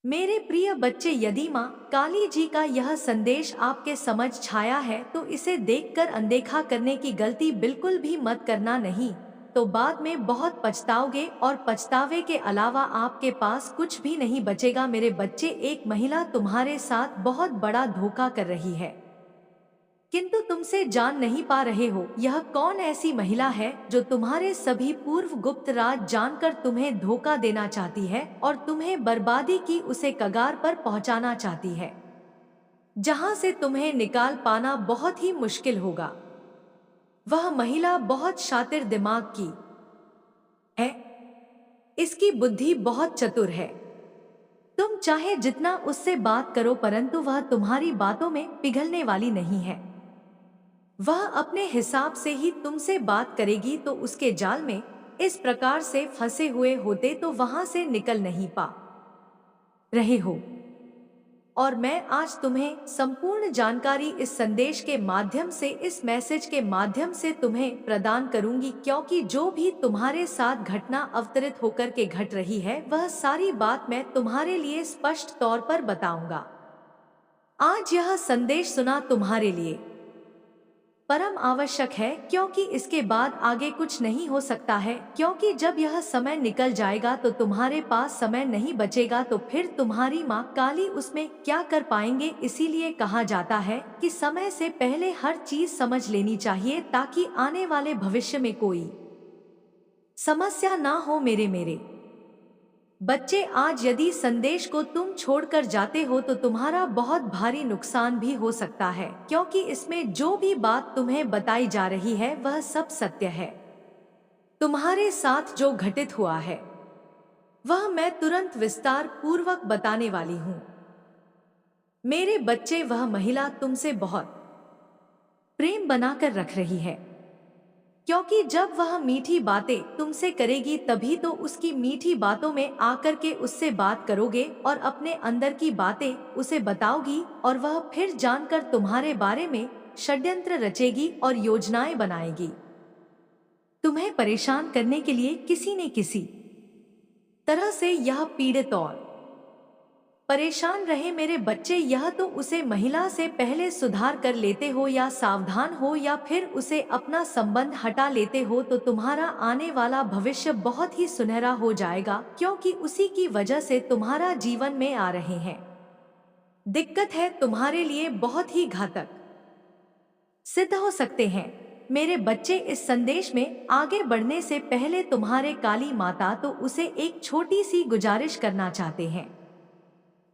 मेरे प्रिय बच्चे, यदि माँ काली जी का यह संदेश आपके समझ छाया है तो इसे देखकर अनदेखा करने की गलती बिल्कुल भी मत करना, नहीं तो बाद में बहुत पछताओगे और पछतावे के अलावा आपके पास कुछ भी नहीं बचेगा। मेरे बच्चे, एक महिला तुम्हारे साथ बहुत बड़ा धोखा कर रही है, किंतु तुमसे जान नहीं पा रहे हो। यह कौन ऐसी महिला है जो तुम्हारे सभी पूर्व गुप्त राज जानकर तुम्हें धोखा देना चाहती है और तुम्हें बर्बादी की उसे कगार पर पहुंचाना चाहती है, जहां से तुम्हें निकाल पाना बहुत ही मुश्किल होगा। वह महिला बहुत शातिर दिमाग की है, इसकी बुद्धि बहुत चतुर है। तुम चाहे जितना उससे बात करो परंतु वह तुम्हारी बातों में पिघलने वाली नहीं है। वह अपने हिसाब से ही तुमसे बात करेगी, तो उसके जाल में इस प्रकार से फंसे हुए होते तो वहां से निकल नहीं पा रहे हो। और मैं आज तुम्हें संपूर्ण जानकारी इस संदेश के माध्यम से, इस मैसेज के माध्यम से तुम्हें प्रदान करूंगी, क्योंकि जो भी तुम्हारे साथ घटना अवतरित होकर के घट रही है वह सारी बात मैं तुम्हारे लिए स्पष्ट तौर पर बताऊंगा। आज यह संदेश सुना तुम्हारे लिए परम आवश्यक है, क्योंकि इसके बाद आगे कुछ नहीं हो सकता है, क्योंकि जब यह समय निकल जाएगा तो तुम्हारे पास समय नहीं बचेगा, तो फिर तुम्हारी माँ काली उसमें क्या कर पाएंगे। इसीलिए कहा जाता है कि समय से पहले हर चीज समझ लेनी चाहिए, ताकि आने वाले भविष्य में कोई समस्या ना हो। मेरे मेरे बच्चे, आज यदि संदेश को तुम छोड़कर जाते हो तो तुम्हारा बहुत भारी नुकसान भी हो सकता है, क्योंकि इसमें जो भी बात तुम्हें बताई जा रही है वह सब सत्य है। तुम्हारे साथ जो घटित हुआ है वह मैं तुरंत विस्तार पूर्वक बताने वाली हूँ। मेरे बच्चे, वह महिला तुमसे बहुत प्रेम बनाकर रख रही है, क्योंकि जब वह मीठी बातें तुमसे करेगी तभी तो उसकी मीठी बातों में आकर के उससे बात करोगे और अपने अंदर की बातें उसे बताओगी, और वह फिर जानकर तुम्हारे बारे में षड्यंत्र रचेगी और योजनाएं बनाएगी, तुम्हें परेशान करने के लिए किसी न किसी तरह से। यह पीड़ित और परेशान रहे मेरे बच्चे, यह तो उसे महिला से पहले सुधार कर लेते हो या सावधान हो या फिर उसे अपना संबंध हटा लेते हो तो तुम्हारा आने वाला भविष्य बहुत ही सुनहरा हो जाएगा, क्योंकि उसी की वजह से तुम्हारा जीवन में आ रहे हैं दिक्कत है, तुम्हारे लिए बहुत ही घातक सिद्ध हो सकते हैं। मेरे बच्चे, इस संदेश में आगे बढ़ने से पहले तुम्हारे काली माता तो उसे एक छोटी सी गुजारिश करना चाहते हैं।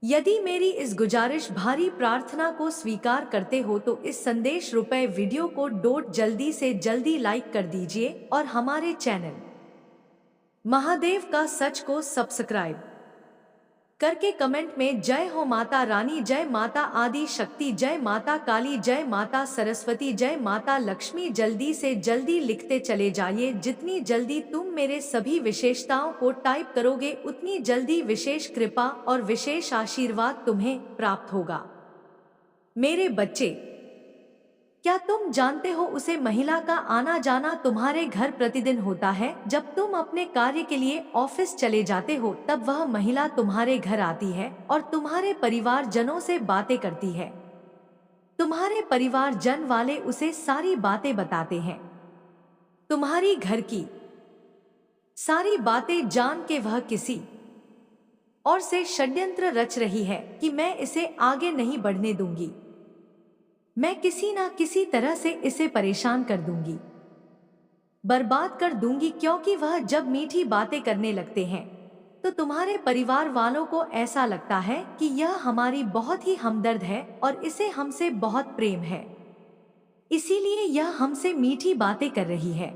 यदि मेरी इस गुजारिश भारी प्रार्थना को स्वीकार करते हो तो इस संदेश रुपए वीडियो को जल्दी से जल्दी लाइक कर दीजिए और हमारे चैनल महादेव का सच को सब्सक्राइब करके कमेंट में जय हो माता रानी, जय माता आदि शक्ति, जय माता काली, जय माता सरस्वती, जय माता लक्ष्मी जल्दी से जल्दी लिखते चले जाइए। जितनी जल्दी तुम मेरे सभी विशेषताओं को टाइप करोगे उतनी जल्दी विशेष कृपा और विशेष आशीर्वाद तुम्हें प्राप्त होगा। मेरे बच्चे, क्या तुम जानते हो उसे महिला का आना जाना तुम्हारे घर प्रतिदिन होता है। जब तुम अपने कार्य के लिए ऑफिस चले जाते हो तब वह महिला तुम्हारे घर आती है और तुम्हारे परिवारजनों से बातें करती है। तुम्हारे परिवारजन वाले उसे सारी बातें बताते हैं, तुम्हारी घर की सारी बातें जान के वह किसी और से षड्यंत्र रच रही है कि मैं इसे आगे नहीं बढ़ने दूंगी, मैं किसी ना किसी तरह से इसे परेशान कर दूंगी, बर्बाद कर दूंगी। क्योंकि वह जब मीठी बातें करने लगते हैं तो तुम्हारे परिवार वालों को ऐसा लगता है कि यह हमारी बहुत ही हमदर्द है और इसे हमसे बहुत प्रेम है, इसीलिए यह हमसे मीठी बातें कर रही है।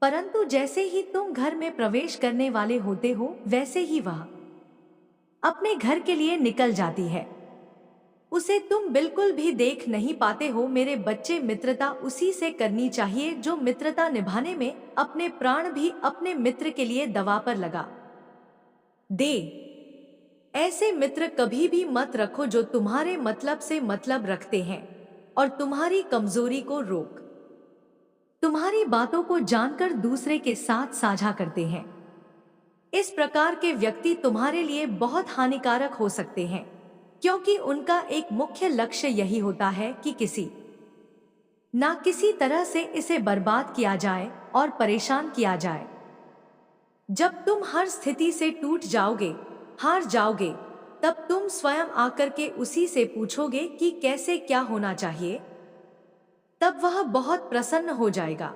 परंतु जैसे ही तुम घर में प्रवेश करने वाले होते हो वैसे ही वह अपने घर के लिए निकल जाती है, उसे तुम बिल्कुल भी देख नहीं पाते हो। मेरे बच्चे, मित्रता उसी से करनी चाहिए जो मित्रता निभाने में अपने प्राण भी अपने मित्र के लिए दवा पर लगा दे। ऐसे मित्र कभी भी मत रखो जो तुम्हारे मतलब से मतलब रखते हैं और तुम्हारी कमजोरी को रोक तुम्हारी बातों को जानकर दूसरे के साथ साझा करते हैं। इस प्रकार के व्यक्ति तुम्हारे लिए बहुत हानिकारक हो सकते हैं, क्योंकि उनका एक मुख्य लक्ष्य यही होता है कि किसी तरह से इसे बर्बाद किया जाए और परेशान किया जाए। जब तुम हर स्थिति से टूट जाओगे, हार जाओगे, तब तुम स्वयं आकर के उसी से पूछोगे कि कैसे क्या होना चाहिए। तब वह बहुत प्रसन्न हो जाएगा,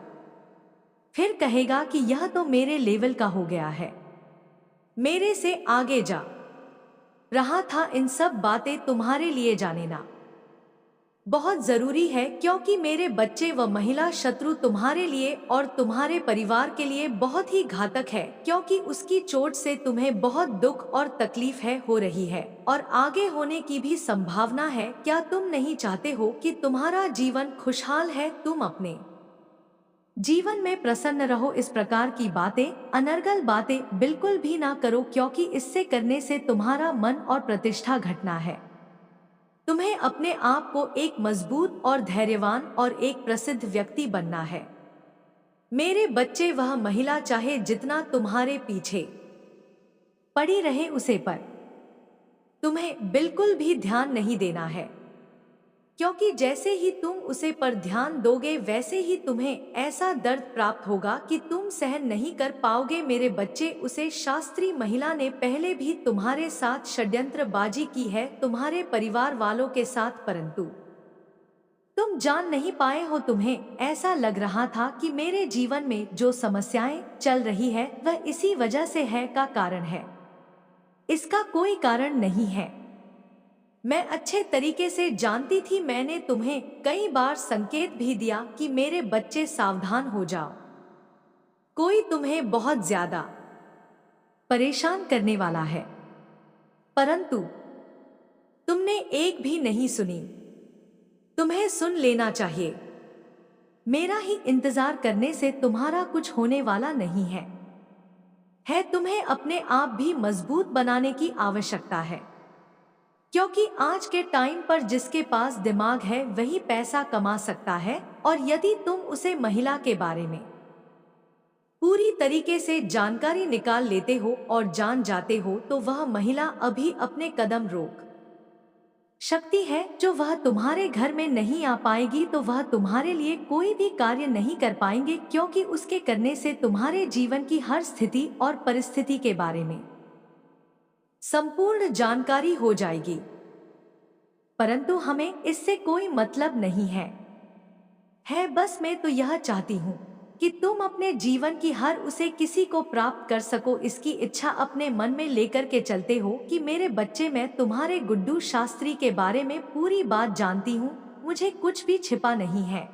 फिर कहेगा कि यह तो मेरे लेवल का हो गया है, मेरे से आगे जा रहा था। इन सब बातें तुम्हारे लिए जानना बहुत जरूरी है, क्योंकि मेरे बच्चे व महिला शत्रु तुम्हारे लिए और तुम्हारे परिवार के लिए बहुत ही घातक है, क्योंकि उसकी चोट से तुम्हें बहुत दुख और तकलीफ हो रही है और आगे होने की भी संभावना है। क्या तुम नहीं चाहते हो कि तुम्हारा जीवन खुशहाल है? तुम अपने जीवन में प्रसन्न रहो। इस प्रकार की बातें, अनर्गल बातें बिल्कुल भी ना करो, क्योंकि इससे करने से तुम्हारा मन और प्रतिष्ठा घटना है। तुम्हें अपने आप को एक मजबूत और धैर्यवान और एक प्रसिद्ध व्यक्ति बनना है। मेरे बच्चे, वह महिला चाहे जितना तुम्हारे पीछे पड़ी रहे, उसे पर तुम्हें बिल्कुल भी ध्यान नहीं देना है, क्योंकि जैसे ही तुम उसे पर ध्यान दोगे, वैसे ही तुम्हें ऐसा दर्द प्राप्त होगा कि तुम सहन नहीं कर पाओगे। मेरे बच्चे, उसे शास्त्री महिला ने पहले भी तुम्हारे साथ षड्यंत्रबाजी की है, तुम्हारे परिवार वालों के साथ, परंतु तुम जान नहीं पाए हो। तुम्हें ऐसा लग रहा था कि मेरे जीवन में जो समस्याएं चल रही है वह इसी वजह से है का कारण है। इसका कोई कारण नहीं है। मैं अच्छे तरीके से जानती थी। मैंने तुम्हें कई बार संकेत भी दिया कि मेरे बच्चे सावधान हो जाओ, कोई तुम्हें बहुत ज्यादा परेशान करने वाला है, परंतु तुमने एक भी नहीं सुनी। तुम्हें सुन लेना चाहिए। मेरा ही इंतजार करने से तुम्हारा कुछ होने वाला नहीं है। तुम्हें अपने आप भी मजबूत बनाने की आवश्यकता है, क्योंकि आज के टाइम पर जिसके पास दिमाग है वही पैसा कमा सकता है, और यदि तुम उसे महिला के बारे में पूरी तरीके से जानकारी निकाल लेते हो और जान जाते हो, तो वह महिला अभी अपने कदम रोक शक्ति है। जो वह तुम्हारे घर में नहीं आ पाएगी, तो वह तुम्हारे लिए कोई भी कार्य नहीं कर पाएंगे, क्योंकि उसके करने से तुम्हारे जीवन की हर स्थिति और परिस्थिति के बारे में संपूर्ण जानकारी हो जाएगी। परंतु हमें इससे कोई मतलब नहीं है। बस मैं तो यह चाहती हूँ कि तुम अपने जीवन की हर उसे किसी को प्राप्त कर सको। इसकी इच्छा अपने मन में लेकर के चलते हो कि मेरे बच्चे, मैं तुम्हारे गुड्डू शास्त्री के बारे में पूरी बात जानती हूँ, मुझे कुछ भी छिपा नहीं है,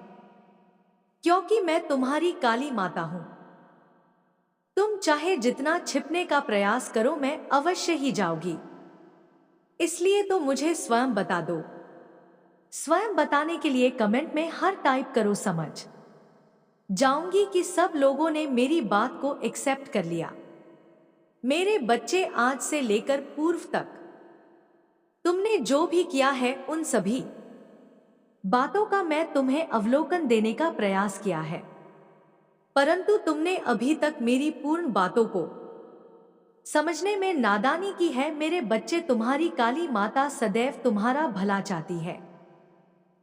क्योंकि मैं तुम्हारी काली माता हूँ। तुम चाहे जितना छिपने का प्रयास करो, मैं अवश्य ही जाऊंगी। इसलिए तो मुझे स्वयं बता दो। स्वयं बताने के लिए कमेंट में हर टाइप करो। समझ जाऊंगी कि सब लोगों ने मेरी बात को एक्सेप्ट कर लिया। मेरे बच्चे, आज से लेकर पूर्व तक तुमने जो भी किया है, उन सभी बातों का मैं तुम्हें अवलोकन देने का प्रयास किया है, परंतु तुमने अभी तक मेरी पूर्ण बातों को समझने में नादानी की है। मेरे बच्चे, तुम्हारी काली माता सदैव तुम्हारा भला चाहती है,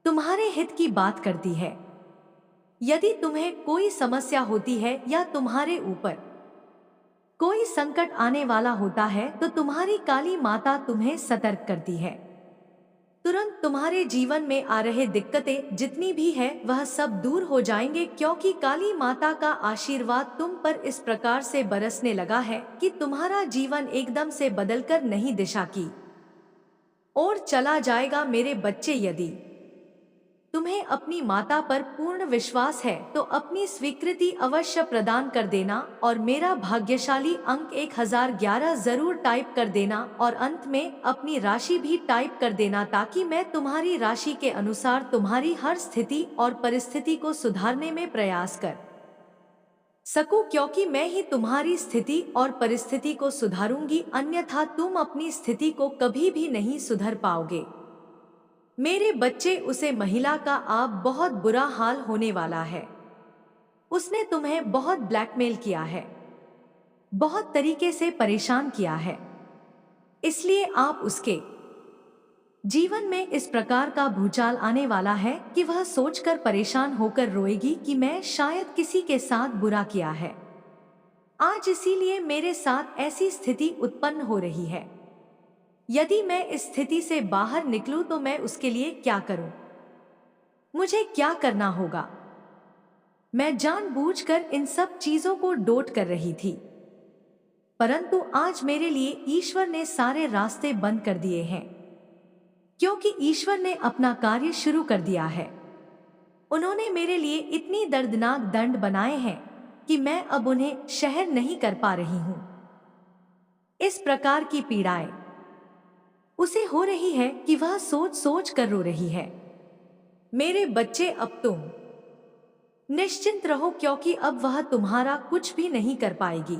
तुम्हारे हित की बात करती है। यदि तुम्हें कोई समस्या होती है या तुम्हारे ऊपर कोई संकट आने वाला होता है, तो तुम्हारी काली माता तुम्हें सतर्क करती है। तुरंत तुम्हारे जीवन में आ रहे दिक्कतें जितनी भी है वह सब दूर हो जाएंगे, क्योंकि काली माता का आशीर्वाद तुम पर इस प्रकार से बरसने लगा है कि तुम्हारा जीवन एकदम से बदलकर नई दिशा की ओर चला जाएगा। मेरे बच्चे, यदि तुम्हें अपनी माता पर पूर्ण विश्वास है तो अपनी स्वीकृति अवश्य प्रदान कर देना, और मेरा भाग्यशाली अंक 1011 जरूर टाइप कर देना, और अंत में अपनी राशि भी टाइप कर देना, ताकि मैं तुम्हारी राशि के अनुसार तुम्हारी हर स्थिति और परिस्थिति को सुधारने में प्रयास कर सकूं, क्योंकि मैं ही तुम्हारी स्थिति और परिस्थिति को सुधारूंगी, अन्यथा तुम अपनी स्थिति को कभी भी नहीं सुधर पाओगे। मेरे बच्चे, उसे महिला का आप बहुत बुरा हाल होने वाला है। उसने तुम्हें बहुत ब्लैकमेल किया है। बहुत तरीके से परेशान किया है, इसलिए आप उसके जीवन में इस प्रकार का भूचाल आने वाला है कि वह सोचकर परेशान होकर रोएगी कि मैं शायद किसी के साथ बुरा किया है आज, इसीलिए मेरे साथ ऐसी स्थिति उत्पन्न हो रही है। यदि मैं इस स्थिति से बाहर निकलूं तो मैं उसके लिए क्या करूं? मुझे क्या करना होगा? मैं जानबूझकर इन सब चीजों को डोट कर रही थी, परंतु आज मेरे लिए ईश्वर ने सारे रास्ते बंद कर दिए हैं, क्योंकि ईश्वर ने अपना कार्य शुरू कर दिया है। उन्होंने मेरे लिए इतनी दर्दनाक दंड बनाए हैं कि मैं अब उन्हें सहन नहीं कर पा रही हूं। इस प्रकार की पीड़ाएं उसे हो रही है कि वह सोच सोच कर रो रही है। मेरे बच्चे, अब तुम निश्चिंत रहो, क्योंकि अब वह तुम्हारा कुछ भी नहीं कर पाएगी।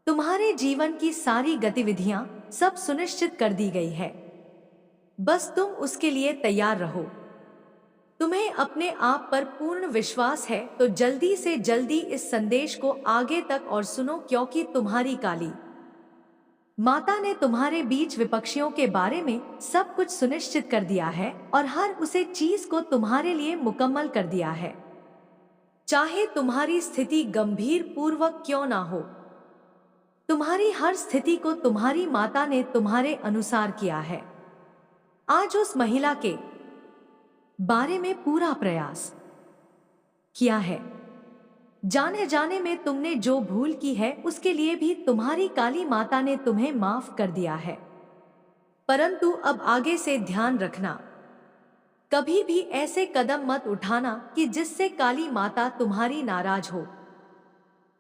तुम्हारे जीवन की सारी गतिविधियां सब सुनिश्चित कर दी गई है, बस तुम उसके लिए तैयार रहो। तुम्हें अपने आप पर पूर्ण विश्वास है तो जल्दी से जल्दी इस संदेश को आगे तक और सुनो, क्योंकि तुम्हारी काली माता ने तुम्हारे बीच विपक्षियों के बारे में सब कुछ सुनिश्चित कर दिया है और हर उसे चीज को तुम्हारे लिए मुकम्मल कर दिया है, चाहे तुम्हारी स्थिति गंभीर पूर्वक क्यों ना हो। तुम्हारी हर स्थिति को तुम्हारी माता ने तुम्हारे अनुसार किया है। आज उस महिला के बारे में पूरा प्रयास किया है। जाने जाने में तुमने जो भूल की है उसके लिए भी तुम्हारी काली माता ने तुम्हें माफ कर दिया है, परंतु अब आगे से ध्यान रखना, कभी भी ऐसे कदम मत उठाना कि जिससे काली माता तुम्हारी नाराज हो।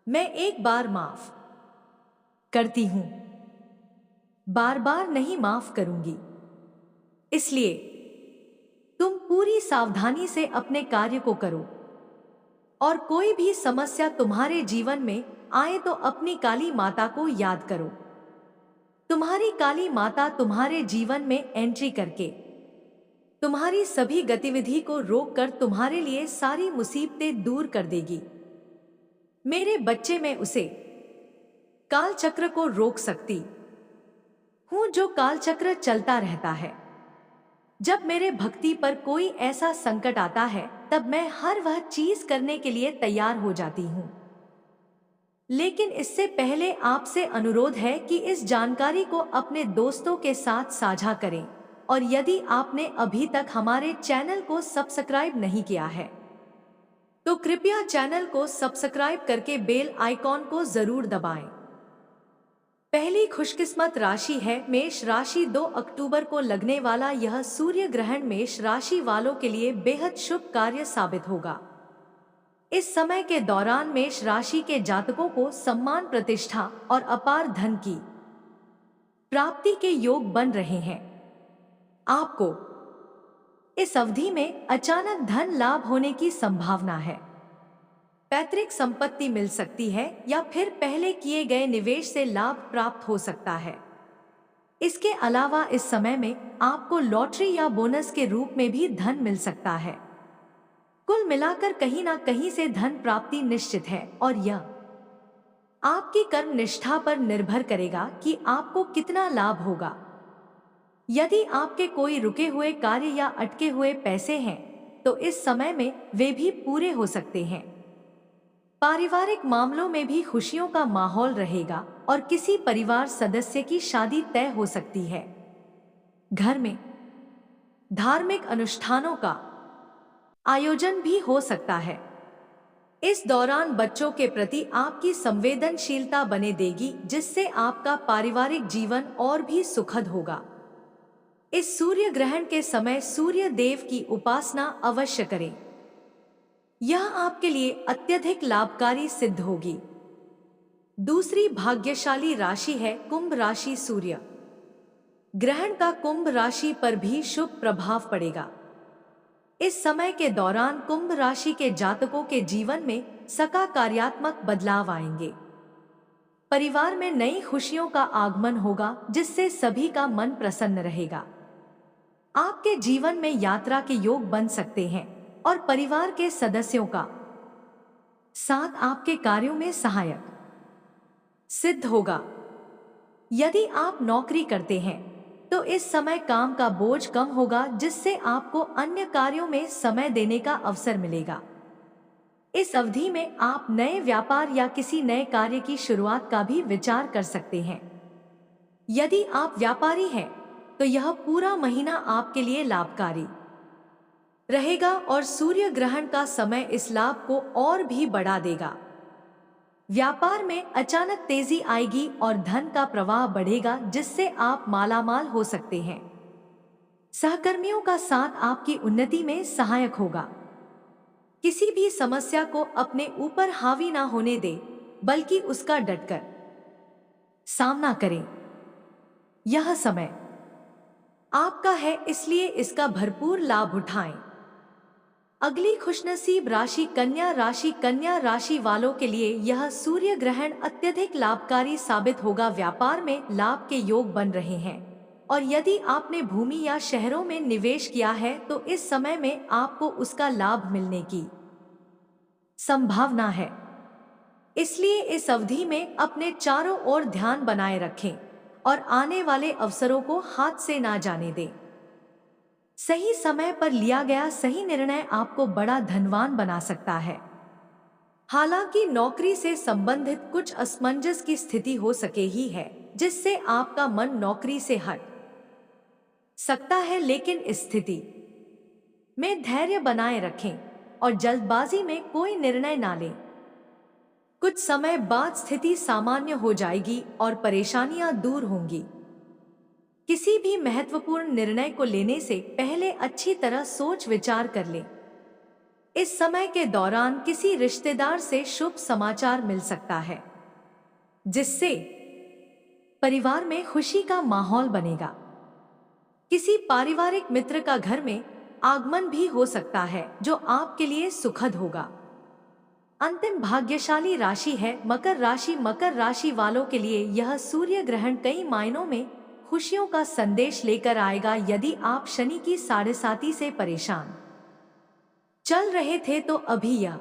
मैं एक बार माफ करती हूं, बार बार नहीं माफ करूंगी, इसलिए तुम पूरी सावधानी से अपने कार्य को करो और कोई भी समस्या तुम्हारे जीवन में आए तो अपनी काली माता को याद करो। तुम्हारी काली माता तुम्हारे जीवन में एंट्री करके तुम्हारी सभी गतिविधि को रोककर तुम्हारे लिए सारी मुसीबतें दूर कर देगी। मेरे बच्चे, में उसे काल चक्र को रोक सकती हूं जो काल चक्र चलता रहता है। जब मेरे भक्ति पर कोई ऐसा संकट आता है तब मैं हर वह चीज करने के लिए तैयार हो जाती हूं, लेकिन इससे पहले आपसे अनुरोध है कि इस जानकारी को अपने दोस्तों के साथ साझा करें और यदि आपने अभी तक हमारे चैनल को सब्सक्राइब नहीं किया है तो कृपया चैनल को सब्सक्राइब करके बेल आइकॉन को जरूर दबाएं। पहली खुशकिस्मत राशि है मेष राशि। 2 अक्टूबर को लगने वाला यह सूर्य ग्रहण मेष राशि वालों के लिए बेहद शुभ कार्य साबित होगा। इस समय के दौरान मेष राशि के जातकों को सम्मान, प्रतिष्ठा और अपार धन की प्राप्ति के योग बन रहे हैं। आपको इस अवधि में अचानक धन लाभ होने की संभावना है। पैतृक संपत्ति मिल सकती है या फिर पहले किए गए निवेश से लाभ प्राप्त हो सकता है। इसके अलावा इस समय में आपको लॉटरी या बोनस के रूप में भी धन मिल सकता है। कुल मिलाकर कहीं ना कहीं से धन प्राप्ति निश्चित है और यह आपकी कर्म निष्ठा पर निर्भर करेगा कि आपको कितना लाभ होगा। यदि आपके कोई रुके हुए कार्य या अटके हुए पैसे हैं तो इस समय में वे भी पूरे हो सकते हैं। पारिवारिक मामलों में भी खुशियों का माहौल रहेगा और किसी परिवार सदस्य की शादी तय हो सकती है। घर में धार्मिक अनुष्ठानों का आयोजन भी हो सकता है। इस दौरान बच्चों के प्रति आपकी संवेदनशीलता बने देगी, जिससे आपका पारिवारिक जीवन और भी सुखद होगा। इस सूर्य ग्रहण के समय सूर्य देव की उपासना अवश्य करें, यह आपके लिए अत्यधिक लाभकारी सिद्ध होगी। दूसरी भाग्यशाली राशि है कुंभ राशि। सूर्य ग्रहण का कुंभ राशि पर भी शुभ प्रभाव पड़ेगा। इस समय के दौरान कुंभ राशि के जातकों के जीवन में सकारात्मक बदलाव आएंगे। परिवार में नई खुशियों का आगमन होगा, जिससे सभी का मन प्रसन्न रहेगा। आपके जीवन में यात्रा के योग बन सकते हैं और परिवार के सदस्यों का साथ आपके कार्यों में सहायक सिद्ध होगा। यदि आप नौकरी करते हैं तो इस समय काम का बोझ कम होगा, जिससे आपको अन्य कार्यों में समय देने का अवसर मिलेगा। इस अवधि में आप नए व्यापार या किसी नए कार्य की शुरुआत का भी विचार कर सकते हैं। यदि आप व्यापारी हैं तो यह पूरा महीना आपके लिए लाभकारी रहेगा और सूर्य ग्रहण का समय इस लाभ को और भी बढ़ा देगा। व्यापार में अचानक तेजी आएगी और धन का प्रवाह बढ़ेगा, जिससे आप मालामाल हो सकते हैं। सहकर्मियों का साथ आपकी उन्नति में सहायक होगा। किसी भी समस्या को अपने ऊपर हावी ना होने दें, बल्कि उसका डटकर सामना करें। यह समय आपका है, इसलिए इसका भरपूर लाभ उठाएं। अगली खुशनसीब राशि कन्या राशि। कन्या राशि वालों के लिए यह सूर्य ग्रहण अत्यधिक लाभकारी साबित होगा। व्यापार में लाभ के योग बन रहे हैं और यदि आपने भूमि या शहरों में निवेश किया है तो इस समय में आपको उसका लाभ मिलने की संभावना है। इसलिए इस अवधि में अपने चारों ओर ध्यान बनाए रखें और आने वाले अवसरों को हाथ से ना जाने दें। सही समय पर लिया गया सही निर्णय आपको बड़ा धनवान बना सकता है। हालांकि नौकरी से संबंधित कुछ असमंजस की स्थिति हो सके ही है, जिससे आपका मन नौकरी से हट सकता है, लेकिन इस स्थिति में धैर्य बनाए रखें और जल्दबाजी में कोई निर्णय ना लें। कुछ समय बाद स्थिति सामान्य हो जाएगी और परेशानियां दूर होंगी। किसी भी महत्वपूर्ण निर्णय को लेने से पहले अच्छी तरह सोच विचार कर लें। इस समय के दौरान किसी रिश्तेदार से शुभ समाचार मिल सकता है, जिससे परिवार में खुशी का माहौल बनेगा। किसी पारिवारिक मित्र का घर में आगमन भी हो सकता है, जो आपके लिए सुखद होगा। अंतिम भाग्यशाली राशि है मकर राशि। मकर राशि वालों के लिए यह सूर्य ग्रहण कई मायनों में खुशियों का संदेश लेकर आएगा। यदि आप शनि की साढ़ेसाती से परेशान चल रहे थे तो अभी यह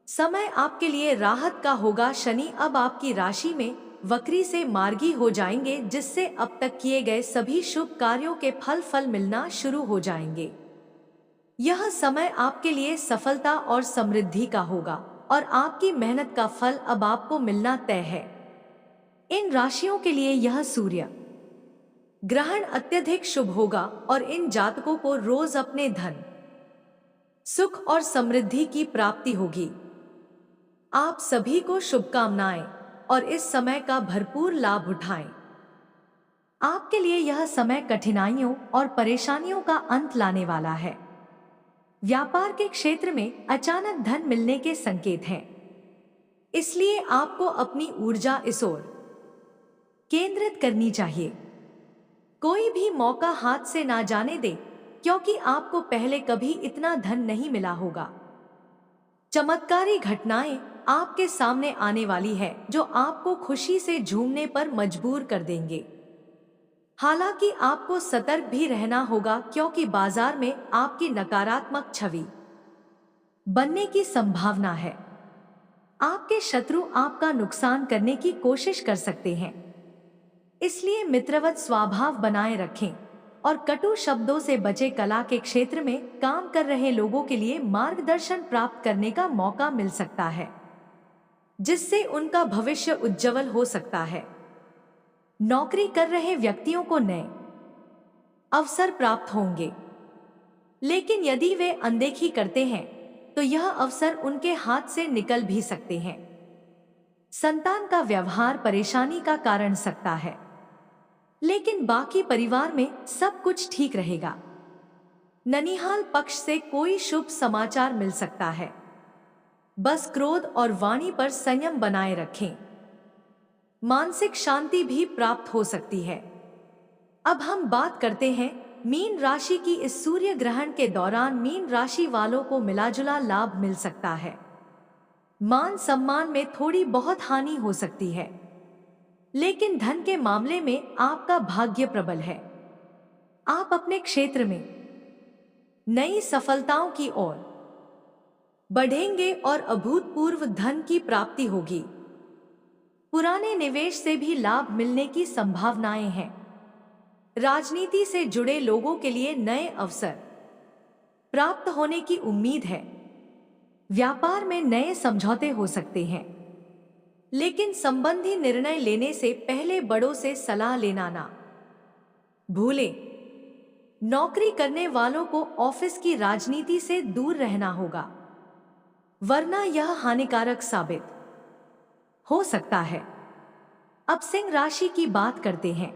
समय आपके लिए राहत का होगा। शनि अब आपकी राशि में वक्री से मार्गी हो जाएंगे, जिससे अब तक किए गए सभी शुभ कार्यों के फल मिलना शुरू हो जाएंगे। यह समय आपके लिए सफलता और समृद्धि का होगा और आपकी मेहनत का फल अब आपको मिलना तय है। इन राशियों के लिए यह सूर्य ग्रहण अत्यधिक शुभ होगा और इन जातकों को रोज अपने धन, सुख और समृद्धि की प्राप्ति होगी। आप सभी को शुभकामनाएं और इस समय का भरपूर लाभ उठाएं। आपके लिए यह समय कठिनाइयों और परेशानियों का अंत लाने वाला है। व्यापार के क्षेत्र में अचानक धन मिलने के संकेत हैं, इसलिए आपको अपनी ऊर्जा इस ओर केंद्रित करनी चाहिए। कोई भी मौका हाथ से ना जाने दे, क्योंकि आपको पहले कभी इतना धन नहीं मिला होगा। चमत्कारी घटनाएं आपके सामने आने वाली है, जो आपको खुशी से झूमने पर मजबूर कर देंगे। हालांकि आपको सतर्क भी रहना होगा, क्योंकि बाजार में आपकी नकारात्मक छवि बनने की संभावना है। आपके शत्रु आपका नुकसान करने की कोशिश कर सकते हैं, इसलिए मित्रवत स्वभाव बनाए रखें और कटु शब्दों से बचे। कला के क्षेत्र में काम कर रहे लोगों के लिए मार्गदर्शन प्राप्त करने का मौका मिल सकता है, जिससे उनका भविष्य उज्जवल हो सकता है। नौकरी कर रहे व्यक्तियों को नए अवसर प्राप्त होंगे, लेकिन यदि वे अनदेखी करते हैं तो यह अवसर उनके हाथ से निकल भी सकते हैं। संतान का व्यवहार परेशानी का कारण सकता है, लेकिन बाकी परिवार में सब कुछ ठीक रहेगा। ननिहाल पक्ष से कोई शुभ समाचार मिल सकता है। बस क्रोध और वाणी पर संयम बनाए रखें। मानसिक शांति भी प्राप्त हो सकती है। अब हम बात करते हैं मीन राशि की। इस सूर्य ग्रहण के दौरान मीन राशि वालों को मिलाजुला लाभ मिल सकता है। मान सम्मान में थोड़ी बहुत हानि हो सकती है, लेकिन धन के मामले में आपका भाग्य प्रबल है। आप अपने क्षेत्र में नई सफलताओं की ओर बढ़ेंगे और अभूतपूर्व धन की प्राप्ति होगी। पुराने निवेश से भी लाभ मिलने की संभावनाएं हैं। राजनीति से जुड़े लोगों के लिए नए अवसर प्राप्त होने की उम्मीद है। व्यापार में नए समझौते हो सकते हैं, लेकिन संबंधी निर्णय लेने से पहले बड़ों से सलाह लेना ना भूलें। नौकरी करने वालों को ऑफिस की राजनीति से दूर रहना होगा, वरना यह हानिकारक साबित हो सकता है। अब सिंह राशि की बात करते हैं।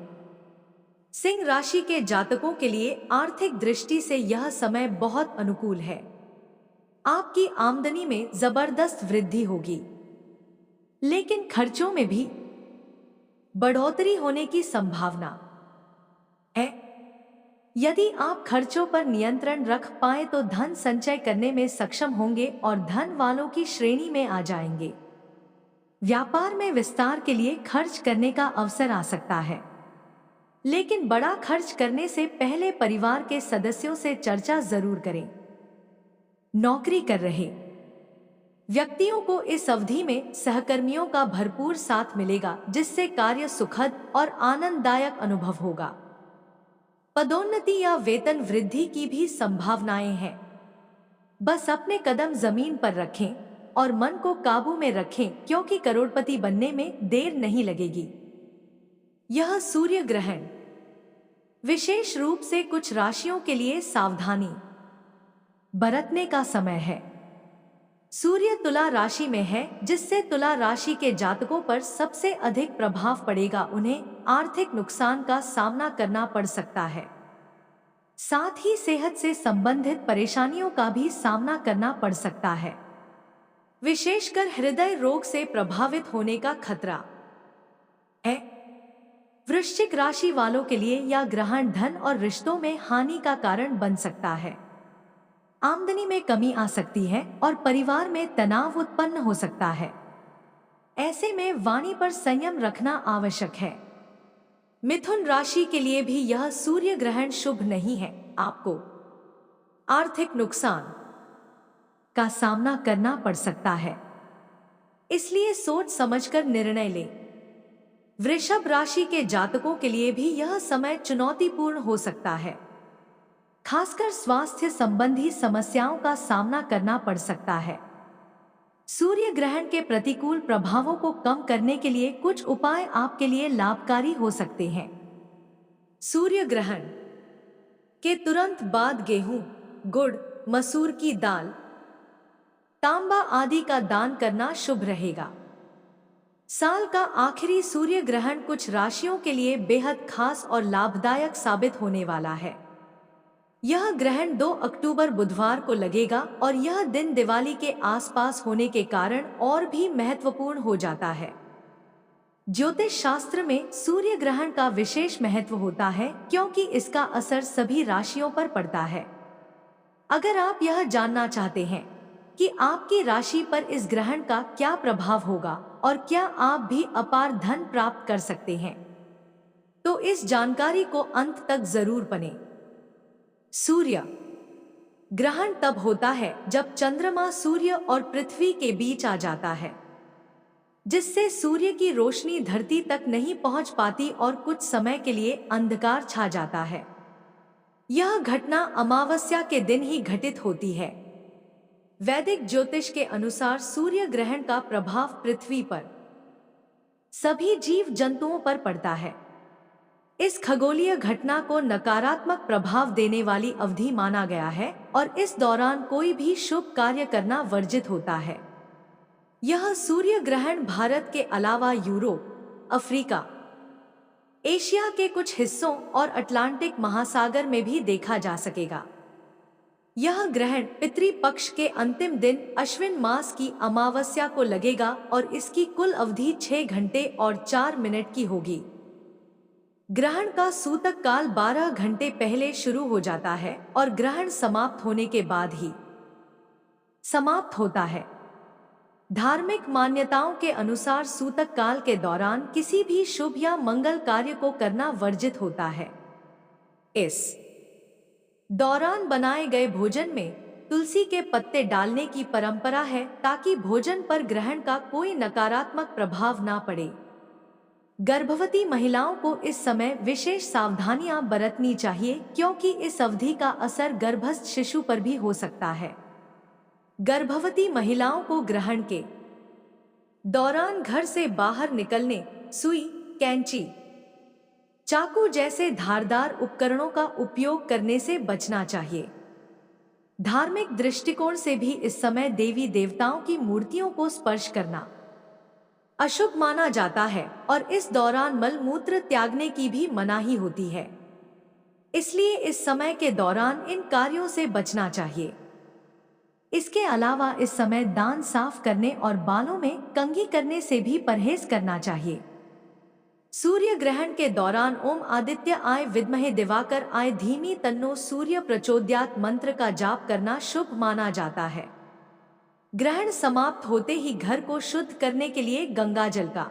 सिंह राशि के जातकों के लिए आर्थिक दृष्टि से यह समय बहुत अनुकूल है। आपकी आमदनी में जबरदस्त वृद्धि होगी, लेकिन खर्चों में भी बढ़ोतरी होने की संभावना है। यदि आप खर्चों पर नियंत्रण रख पाए तो धन संचय करने में सक्षम होंगे और धन वालों की श्रेणी में आ जाएंगे। व्यापार में विस्तार के लिए खर्च करने का अवसर आ सकता है, लेकिन बड़ा खर्च करने से पहले परिवार के सदस्यों से चर्चा जरूर करें। नौकरी कर रहे व्यक्तियों को इस अवधि में सहकर्मियों का भरपूर साथ मिलेगा, जिससे कार्य सुखद और आनंददायक अनुभव होगा। पदोन्नति या वेतन वृद्धि की भी संभावनाएं हैं। बस अपने कदम जमीन पर रखें और मन को काबू में रखें, क्योंकि करोड़पति बनने में देर नहीं लगेगी। यह सूर्य ग्रहण विशेष रूप से कुछ राशियों के लिए सावधानी बरतने का समय है। सूर्य तुला राशि में है, जिससे तुला राशि के जातकों पर सबसे अधिक प्रभाव पड़ेगा। उन्हें आर्थिक नुकसान का सामना करना पड़ सकता है, साथ ही सेहत से संबंधित परेशानियों का भी सामना करना पड़ सकता है। विशेषकर हृदय रोग से प्रभावित होने का खतरा है। वृश्चिक राशि वालों के लिए यह ग्रहण धन और रिश्तों में हानि का कारण बन सकता है। आमदनी में कमी आ सकती है और परिवार में तनाव उत्पन्न हो सकता है। ऐसे में वाणी पर संयम रखना आवश्यक है। मिथुन राशि के लिए भी यह सूर्य ग्रहण शुभ नहीं है। आपको आर्थिक नुकसान का सामना करना पड़ सकता है, इसलिए सोच समझकर निर्णय लें। वृषभ राशि के जातकों के लिए भी यह समय चुनौतीपूर्ण हो सकता है। खासकर स्वास्थ्य संबंधी समस्याओं का सामना करना पड़ सकता है। सूर्य ग्रहण के प्रतिकूल प्रभावों को कम करने के लिए कुछ उपाय आपके लिए लाभकारी हो सकते हैं। सूर्य ग्रहण के तुरंत बाद गेहूं, गुड़, मसूर की दाल, तांबा आदि का दान करना शुभ रहेगा। साल का आखिरी सूर्य ग्रहण कुछ राशियों के लिए बेहद खास और लाभदायक साबित होने वाला है। यह ग्रहण 2 अक्टूबर बुधवार को लगेगा और यह दिन दिवाली के आसपास होने के कारण और भी महत्वपूर्ण हो जाता है। ज्योतिष शास्त्र में सूर्य ग्रहण का विशेष महत्व होता है, क्योंकि इसका असर सभी राशियों पर पड़ता है। अगर आप यह जानना चाहते हैं कि आपकी राशि पर इस ग्रहण का क्या प्रभाव होगा और क्या आप भी अपार धन प्राप्त कर सकते हैं, तो इस जानकारी को अंत तक जरूर बने। सूर्य ग्रहण तब होता है जब चंद्रमा सूर्य और पृथ्वी के बीच आ जाता है, जिससे सूर्य की रोशनी धरती तक नहीं पहुंच पाती और कुछ समय के लिए अंधकार छा जाता है। यह घटना अमावस्या के दिन ही घटित होती है। वैदिक ज्योतिष के अनुसार सूर्य ग्रहण का प्रभाव पृथ्वी पर सभी जीव जंतुओं पर पड़ता है। इस खगोलीय घटना को नकारात्मक प्रभाव देने वाली अवधि माना गया है और इस दौरान कोई भी शुभ कार्य करना वर्जित होता है। यह सूर्य ग्रहण भारत के अलावा यूरोप, अफ्रीका, एशिया के कुछ हिस्सों और अटलांटिक महासागर में भी देखा जा सकेगा। यह ग्रहण पितृपक्ष के अंतिम दिन अश्विन मास की अमावस्या को लगेगा और इसकी कुल अवधि 6 घंटे और 4 मिनट की होगी। ग्रहण का सूतक काल 12 घंटे पहले शुरू हो जाता है और ग्रहण समाप्त होने के बाद ही समाप्त होता है। धार्मिक मान्यताओं के अनुसार सूतक काल के दौरान किसी भी शुभ या मंगल कार्य को करना वर्जित होता है। इस दौरान बनाए गए भोजन में तुलसी के पत्ते डालने की परंपरा है, ताकि भोजन पर ग्रहण का कोई नकारात्मक प्रभाव ना पड़े। गर्भवती महिलाओं को इस समय विशेष सावधानियां बरतनी चाहिए क्योंकि इस अवधि का असर गर्भस्थ शिशु पर भी हो सकता है। गर्भवती महिलाओं को ग्रहण के दौरान घर से बाहर निकलने, सुई, कैंची, चाकू जैसे धारदार उपकरणों का उपयोग करने से बचना चाहिए। धार्मिक दृष्टिकोण से भी इस समय देवी देवताओं की मूर्तियों को स्पर्श करना अशुभ माना जाता है और इस दौरान मल मूत्र त्यागने की भी मनाही होती है। इसलिए इस समय के दौरान इन कार्यों से बचना चाहिए। इसके अलावा इस समय दांत साफ करने और बालों में कंघी करने से भी परहेज करना चाहिए। सूर्य ग्रहण के दौरान ओम आदित्य आय विद्महे दिवाकर आय धीमी तन्नो सूर्य प्रचोदयात् मंत्र का जाप करना शुभ माना जाता है। ग्रहण समाप्त होते ही घर को शुद्ध करने के लिए गंगा जल का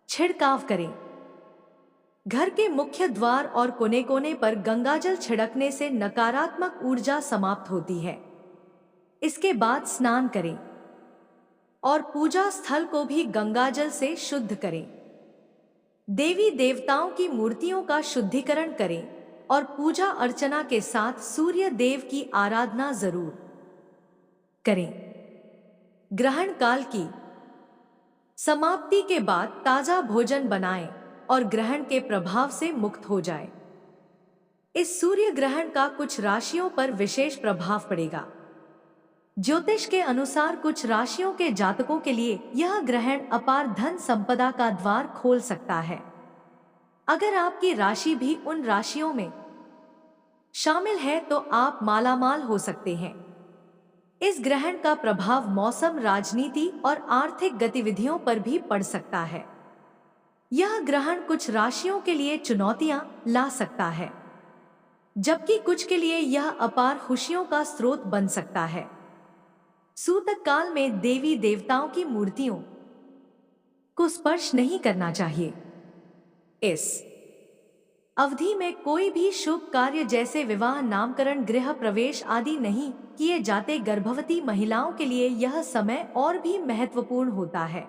छिड़काव करें। घर के मुख्य द्वार और कोने कोने पर गंगाजल छिड़कने से नकारात्मक ऊर्जा समाप्त होती है। इसके बाद स्नान करें और पूजा स्थल को भी गंगाजल से शुद्ध करें। देवी देवताओं की मूर्तियों का शुद्धिकरण करें और पूजा अर्चना के साथ सूर्य देव की आराधना जरूर करें। ग्रहण काल की समाप्ति के बाद ताजा भोजन बनाएं और ग्रहण के प्रभाव से मुक्त हो जाएं। इस सूर्य ग्रहण का कुछ राशियों पर विशेष प्रभाव पड़ेगा। ज्योतिष के अनुसार कुछ राशियों के जातकों के लिए यह ग्रहण अपार धन संपदा का द्वार खोल सकता है। अगर आपकी राशि भी उन राशियों में शामिल है तो आप मालामाल हो सकते हैं। इस ग्रहण का प्रभाव मौसम, राजनीति और आर्थिक गतिविधियों पर भी पड़ सकता है। यह ग्रहण कुछ राशियों के लिए चुनौतियां ला सकता है, जबकि कुछ के लिए यह अपार खुशियों का स्रोत बन सकता है। सूतक काल में देवी देवताओं की मूर्तियों को स्पर्श नहीं करना चाहिए। इस अवधि में कोई भी शुभ कार्य जैसे विवाह, नामकरण, गृह प्रवेश आदि नहीं किए जाते। गर्भवती महिलाओं के लिए यह समय और भी महत्वपूर्ण होता है।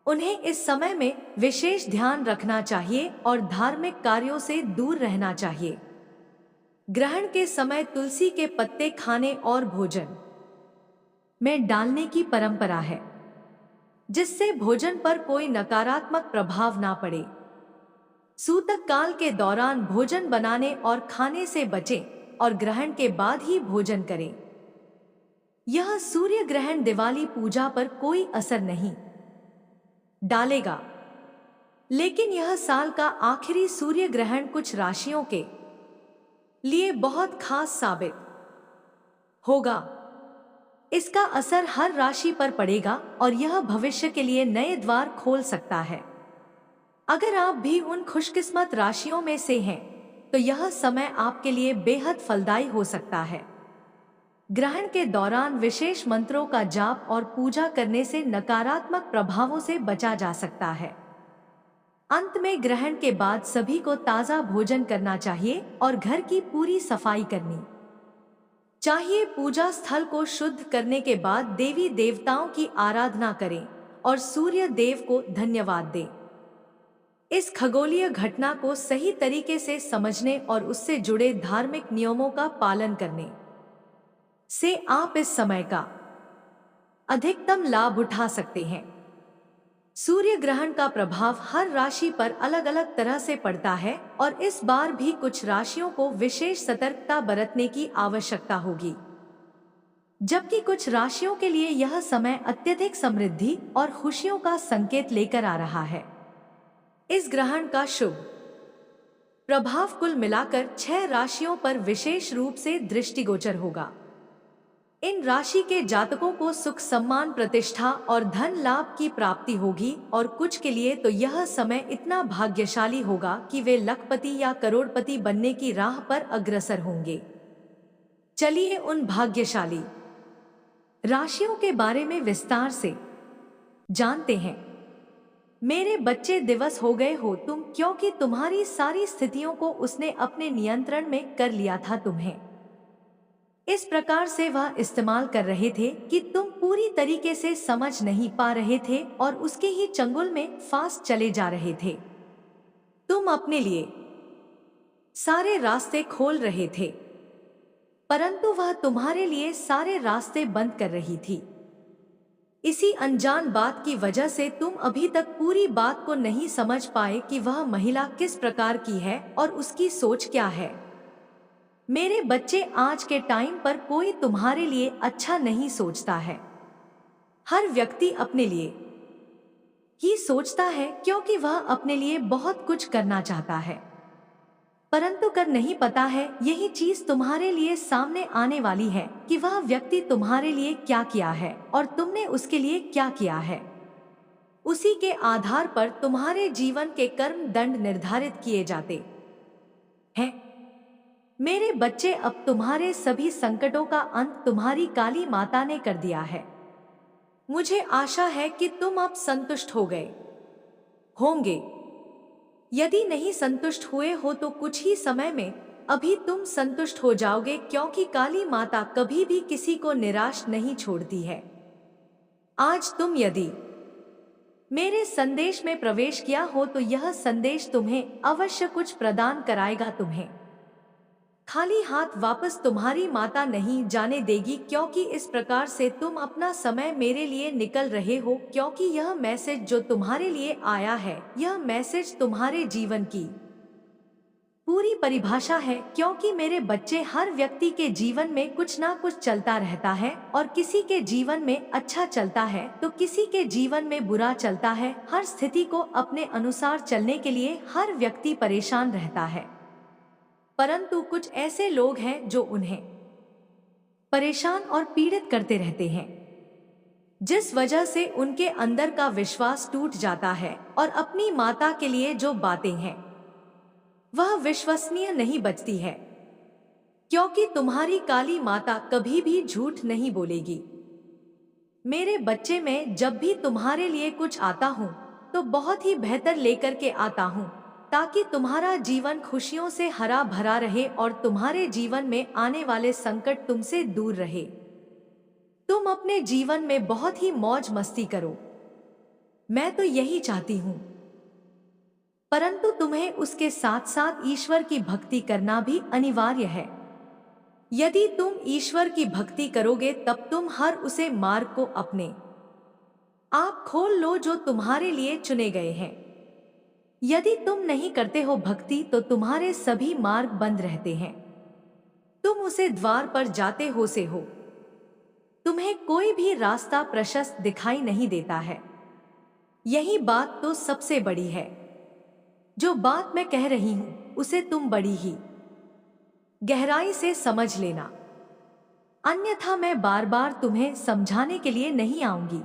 उन्हें इस समय में विशेष ध्यान रखना चाहिए और धार्मिक कार्यों से दूर रहना चाहिए। ग्रहण के समय तुलसी के पत्ते खाने और भोजन में डालने की परंपरा है, जिससे भोजन पर कोई नकारात्मक प्रभाव ना पड़े। सूतक काल के दौरान भोजन बनाने और खाने से बचें और ग्रहण के बाद ही भोजन करें। यह सूर्य ग्रहण दिवाली पूजा पर कोई असर नहीं डालेगा, लेकिन यह साल का आखिरी सूर्य ग्रहण कुछ राशियों के लिए बहुत खास साबित होगा। इसका असर हर राशि पर पड़ेगा और यह भविष्य के लिए नए द्वार खोल सकता है। अगर आप भी उन खुशकिस्मत राशियों में से हैं, तो यह समय आपके लिए बेहद फलदायी हो सकता है। ग्रहण के दौरान विशेष मंत्रों का जाप और पूजा करने से नकारात्मक प्रभावों से बचा जा सकता है। अंत में ग्रहण के बाद सभी को ताजा भोजन करना चाहिए और घर की पूरी सफाई करनी चाहिए। पूजा स्थल को शुद्ध करने के बाद देवी देवताओं की आराधना करें और सूर्य देव को धन्यवाद दें। इस खगोलीय घटना को सही तरीके से समझने और उससे जुड़े धार्मिक नियमों का पालन करने से आप इस समय का अधिकतम लाभ उठा सकते हैं। सूर्य ग्रहण का प्रभाव हर राशि पर अलग अलग तरह से पड़ता है और इस बार भी कुछ राशियों को विशेष सतर्कता बरतने की आवश्यकता होगी, जबकि कुछ राशियों के लिए यह समय अत्यधिक समृद्धि और खुशियों का संकेत लेकर आ रहा है। इस ग्रहण का शुभ प्रभाव कुल मिलाकर 6 राशियों पर विशेष रूप से दृष्टिगोचर होगा। इन राशि के जातकों को सुख, सम्मान, प्रतिष्ठा और धन लाभ की प्राप्ति होगी और कुछ के लिए तो यह समय इतना भाग्यशाली होगा कि वे लखपति या करोड़पति बनने की राह पर अग्रसर होंगे। चलिए उन भाग्यशाली राशियों के बारे में विस्तार से जानते हैं। मेरे बच्चे, दिवस हो गए हो तुम, क्योंकि तुम्हारी सारी स्थितियों को उसने अपने नियंत्रण में कर लिया था। तुम्हें इस प्रकार से वह इस्तेमाल कर रहे थे कि तुम पूरी तरीके से समझ नहीं पा रहे थे और उसके ही चंगुल में फास्ट चले जा रहे थे। तुम अपने लिए सारे रास्ते खोल रहे थे, परंतु वह तुम्हारे लिए सारे रास्ते बंद कर रही थी। इसी अनजान बात की वजह से तुम अभी तक पूरी बात को नहीं समझ पाए कि वह महिला किस प्रकार की है और उसकी सोच क्या है। मेरे बच्चे, आज के टाइम पर कोई तुम्हारे लिए अच्छा नहीं सोचता है। हर व्यक्ति अपने लिए ही सोचता है, क्योंकि वह अपने लिए बहुत कुछ करना चाहता है, परंतु कर नहीं पता है यही चीज तुम्हारे लिए सामने आने वाली है कि वह व्यक्ति तुम्हारे लिए क्या किया है और तुमने उसके लिए क्या किया है। उसी के आधार पर तुम्हारे जीवन के कर्म दंड निर्धारित किए जाते हैं। मेरे बच्चे, अब तुम्हारे सभी संकटों का अंत तुम्हारी काली माता ने कर दिया है। मुझे आशा है कि तुम अब संतुष्ट हो गए होंगे। यदि नहीं संतुष्ट हुए हो तो कुछ ही समय में अभी तुम संतुष्ट हो जाओगे, क्योंकि काली माता कभी भी किसी को निराश नहीं छोड़ती है। आज तुम यदि मेरे संदेश में प्रवेश किया हो तो यह संदेश तुम्हें अवश्य कुछ प्रदान कराएगा। तुम्हें खाली हाथ वापस तुम्हारी माता नहीं जाने देगी, क्योंकि इस प्रकार से तुम अपना समय मेरे लिए निकल रहे हो, क्योंकि यह मैसेज जो तुम्हारे लिए आया है, यह मैसेज तुम्हारे जीवन की पूरी परिभाषा है। क्योंकि मेरे बच्चे, हर व्यक्ति के जीवन में कुछ ना कुछ चलता रहता है और किसी के जीवन में अच्छा चलता है तो किसी के जीवन में बुरा चलता है। हर स्थिति को अपने अनुसार चलने के लिए हर व्यक्ति परेशान रहता है, परंतु कुछ ऐसे लोग हैं जो उन्हें परेशान और पीड़ित करते रहते हैं, जिस वजह से उनके अंदर का विश्वास टूट जाता है और अपनी माता के लिए जो बातें हैं वह विश्वसनीय नहीं बचती है, क्योंकि तुम्हारी काली माता कभी भी झूठ नहीं बोलेगी। मेरे बच्चे, मैं जब भी तुम्हारे लिए कुछ आता हूँ तो बहुत ही बेहतर लेकर के आता हूँ, ताकि तुम्हारा जीवन खुशियों से हरा भरा रहे और तुम्हारे जीवन में आने वाले संकट तुमसे दूर रहे। तुम अपने जीवन में बहुत ही मौज मस्ती करो, मैं तो यही चाहती हूँ, परंतु तुम्हें उसके साथ साथ ईश्वर की भक्ति करना भी अनिवार्य है। यदि तुम ईश्वर की भक्ति करोगे तब तुम हर उसे मार्ग को अपने आप खोल लो जो तुम्हारे लिए चुने गए हैं। यदि तुम नहीं करते हो भक्ति तो तुम्हारे सभी मार्ग बंद रहते हैं, तुम उसे द्वार पर जाते हो से हो, तुम्हें कोई भी रास्ता प्रशस्त दिखाई नहीं देता है। यही बात तो सबसे बड़ी है। जो बात मैं कह रही हूं उसे तुम बड़ी ही गहराई से समझ लेना, अन्यथा मैं बार बार तुम्हें समझाने के लिए नहीं आऊंगी।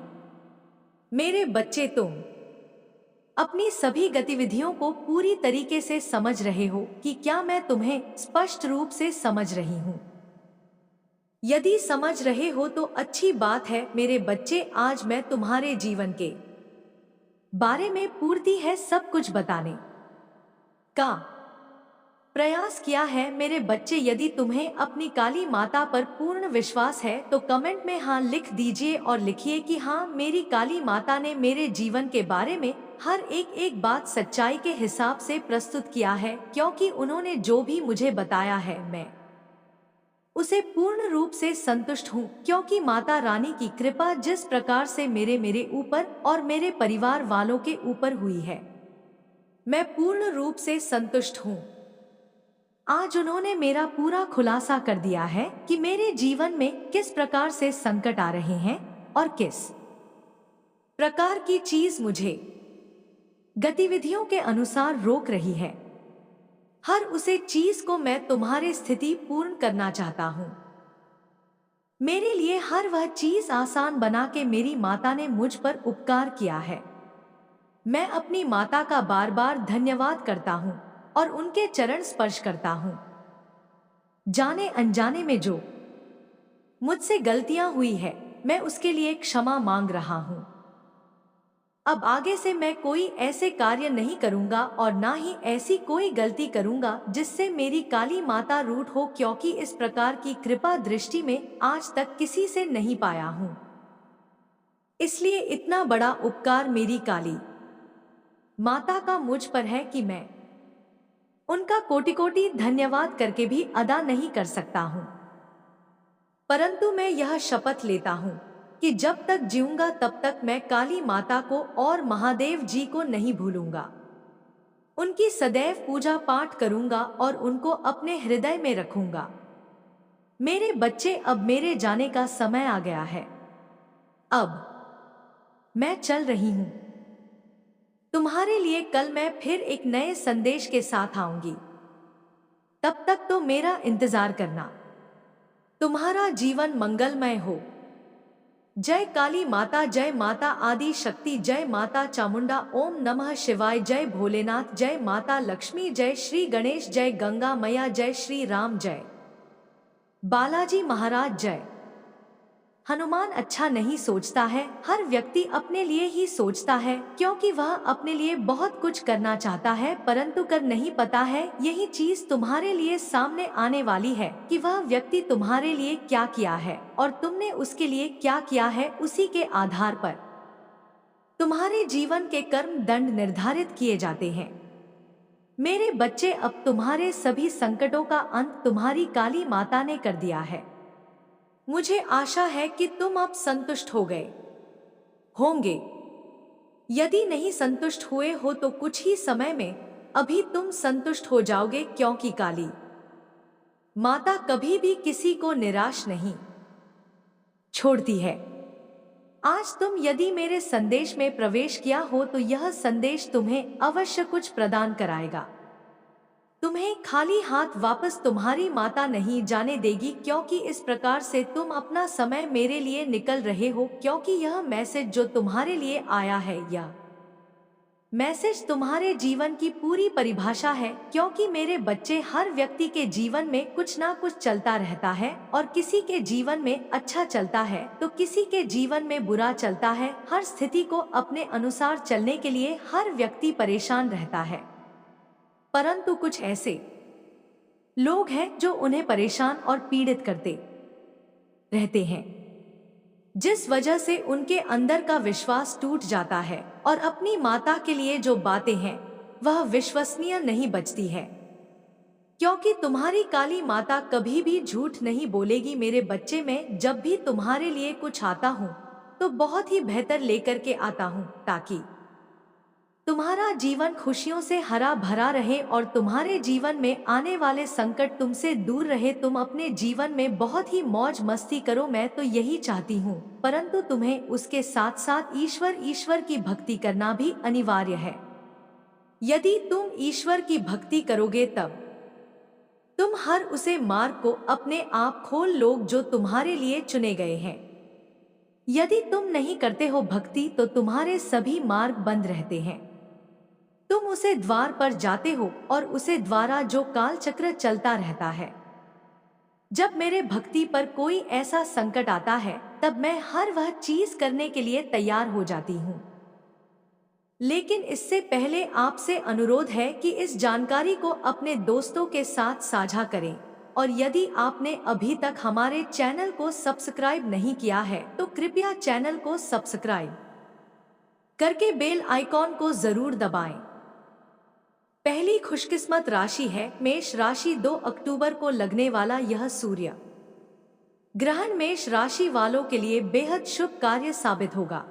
मेरे बच्चे, तुम अपनी सभी गतिविधियों को पूरी तरीके से समझ रहे हो कि क्या मैं तुम्हें स्पष्ट रूप से समझ रही हूं? यदि समझ रहे हो तो अच्छी बात है। मेरे बच्चे, आज मैं तुम्हारे जीवन के बारे में पूर्ति है सब कुछ बताने का प्रयास किया है। मेरे बच्चे, यदि तुम्हें अपनी काली माता पर पूर्ण विश्वास है तो कमेंट में हाँ लिख दीजिए और लिखिए कि हाँ, मेरी काली माता ने मेरे जीवन के बारे में हर एक बात सच्चाई के हिसाब से प्रस्तुत किया है, क्योंकि उन्होंने जो भी मुझे बताया है मैं उसे पूर्ण रूप से संतुष्ट हूँ, क्योंकि माता रानी की कृपा जिस प्रकार से मेरे ऊपर और मेरे परिवार वालों के ऊपर हुई है, मैं पूर्ण रूप से संतुष्ट हूँ। आज उन्होंने मेरा पूरा खुलासा कर दिया है कि मेरे जीवन में किस प्रकार से संकट आ रहे हैं और किस प्रकार की चीज मुझे गतिविधियों के अनुसार रोक रही है। हर उसे चीज को मैं तुम्हारी स्थिति पूर्ण करना चाहता हूँ। मेरे लिए हर वह चीज आसान बना के मेरी माता ने मुझ पर उपकार किया है। मैं अपनी माता का बार बार धन्यवाद करता हूँ और उनके चरण स्पर्श करता हूँ। जाने अनजाने में जो मुझसे गलतियां हुई है, मैं उसके लिए क्षमा मांग रहा हूँ। अब आगे से मैं कोई ऐसे कार्य नहीं करूंगा और ना ही ऐसी कोई गलती करूंगा जिससे मेरी काली माता रूठ हो, क्योंकि इस प्रकार की कृपा दृष्टि में आज तक किसी से नहीं पाया हूँ। इसलिए इतना बड़ा उपकार मेरी काली माता का मुझ पर है कि मैं उनका कोटि कोटि धन्यवाद करके भी अदा नहीं कर सकता हूँ। परंतु मैं यह शपथ लेता हूँ कि जब तक जीऊंगा तब तक मैं काली माता को और महादेव जी को नहीं भूलूंगा। उनकी सदैव पूजा पाठ करूंगा और उनको अपने हृदय में रखूंगा। मेरे बच्चे, अब मेरे जाने का समय आ गया है। अब मैं चल रही हूँ। तुम्हारे लिए कल मैं फिर एक नए संदेश के साथ आऊंगी। तब तक तो मेरा इंतजार करना। तुम्हारा जीवन मंगलमय हो। जय काली माता, जय माता आदि शक्ति, जय माता चामुंडा, ओम नमः शिवाय, जय भोलेनाथ, जय माता लक्ष्मी, जय श्री गणेश, जय गंगा मैया, जय श्री राम, जय बालाजी महाराज, जय हनुमान। अच्छा नहीं सोचता है, हर व्यक्ति अपने लिए ही सोचता है, क्योंकि वह अपने लिए बहुत कुछ करना चाहता है परंतु कर नहीं पाता है। यही चीज तुम्हारे लिए सामने आने वाली है कि वह व्यक्ति तुम्हारे लिए क्या किया है और तुमने उसके लिए क्या किया है। उसी के आधार पर तुम्हारे जीवन के कर्म दंड निर्धारित किए जाते हैं। मेरे बच्चे, अब तुम्हारे सभी संकटों का अंत तुम्हारी काली माता ने कर दिया है। मुझे आशा है कि तुम अब संतुष्ट हो गए होंगे। यदि नहीं संतुष्ट हुए हो तो कुछ ही समय में अभी तुम संतुष्ट हो जाओगे, क्योंकि काली माता कभी भी किसी को निराश नहीं छोड़ती है। आज तुम यदि मेरे संदेश में प्रवेश किया हो तो यह संदेश तुम्हें अवश्य कुछ प्रदान कराएगा। तुम्हें खाली हाथ वापस तुम्हारी माता नहीं जाने देगी, क्योंकि इस प्रकार से तुम अपना समय मेरे लिए निकल रहे हो। क्योंकि यह मैसेज जो तुम्हारे लिए आया है, यह मैसेज तुम्हारे जीवन की पूरी परिभाषा है। क्योंकि मेरे बच्चे, हर व्यक्ति के जीवन में कुछ ना कुछ चलता रहता है और किसी के जीवन में अच्छा चलता है तो किसी के जीवन में बुरा चलता है। हर स्थिति को अपने अनुसार चलने के लिए हर व्यक्ति परेशान रहता है, परंतु कुछ ऐसे लोग हैं जो उन्हें परेशान और पीड़ित करते रहते हैं, जिस वजह से उनके अंदर का विश्वास टूट जाता है और अपनी माता के लिए जो बातें हैं वह विश्वसनीय नहीं बचती है। क्योंकि तुम्हारी काली माता कभी भी झूठ नहीं बोलेगी। मेरे बच्चे, में जब भी तुम्हारे लिए कुछ आता हूँ तो बहुत ही बेहतर लेकर के आता हूँ, ताकि तुम्हारा जीवन खुशियों से हरा भरा रहे और तुम्हारे जीवन में आने वाले संकट तुमसे दूर रहे। तुम अपने जीवन में बहुत ही मौज मस्ती करो, मैं तो यही चाहती हूँ, परंतु तुम्हें उसके साथ साथ ईश्वर की भक्ति करना भी अनिवार्य है। यदि तुम ईश्वर की भक्ति करोगे तब तुम हर उसे मार्ग को अपने आप खोल लोग जो तुम्हारे लिए चुने गए हैं। यदि तुम नहीं करते हो भक्ति तो तुम्हारे सभी मार्ग बंद रहते हैं। तुम उसे द्वार पर जाते हो और उसे द्वारा जो काल चक्र चलता रहता है। जब मेरे भक्ति पर कोई ऐसा संकट आता है तब मैं हर वह चीज करने के लिए तैयार हो जाती हूँ। लेकिन इससे पहले आपसे अनुरोध है कि इस जानकारी को अपने दोस्तों के साथ साझा करें और यदि आपने अभी तक हमारे चैनल को सब्सक्राइब नहीं किया है तो कृपया चैनल को सब्सक्राइब करके बेल आइकॉन को जरूर दबाएं। पहली खुशकिस्मत राशि है मेष राशि। 2 अक्टूबर को लगने वाला यह सूर्य ग्रहण मेष राशि वालों के लिए बेहद शुभ कार्य साबित होगा।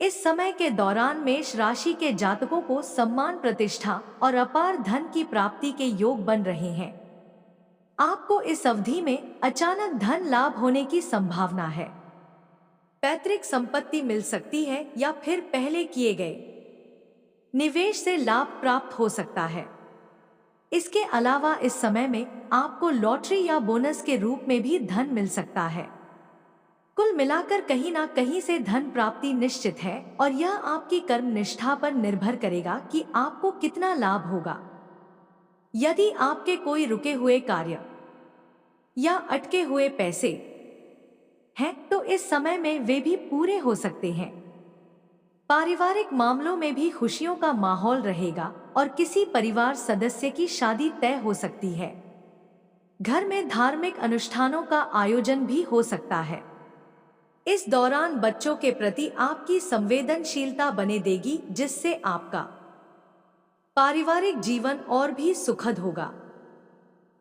इस समय के दौरान मेष राशि के जातकों को सम्मान, प्रतिष्ठा और अपार धन की प्राप्ति के योग बन रहे हैं। आपको इस अवधि में अचानक धन लाभ होने की संभावना है। पैतृक संपत्ति मिल सकती है या फिर पहले किए गए निवेश से लाभ प्राप्त हो सकता है। इसके अलावा इस समय में आपको लॉटरी या बोनस के रूप में भी धन मिल सकता है। कुल मिलाकर कहीं ना कहीं से धन प्राप्ति निश्चित है और यह आपकी कर्म निष्ठा पर निर्भर करेगा कि आपको कितना लाभ होगा। यदि आपके कोई रुके हुए कार्य या अटके हुए पैसे हैं तो इस समय में वे भी पूरे हो सकते हैं। पारिवारिक मामलों में भी खुशियों का माहौल रहेगा और किसी परिवार सदस्य की शादी तय हो सकती है। घर में धार्मिक अनुष्ठानों का आयोजन भी हो सकता है। इस दौरान बच्चों के प्रति आपकी संवेदनशीलता बने देगी, जिससे आपका पारिवारिक जीवन और भी सुखद होगा।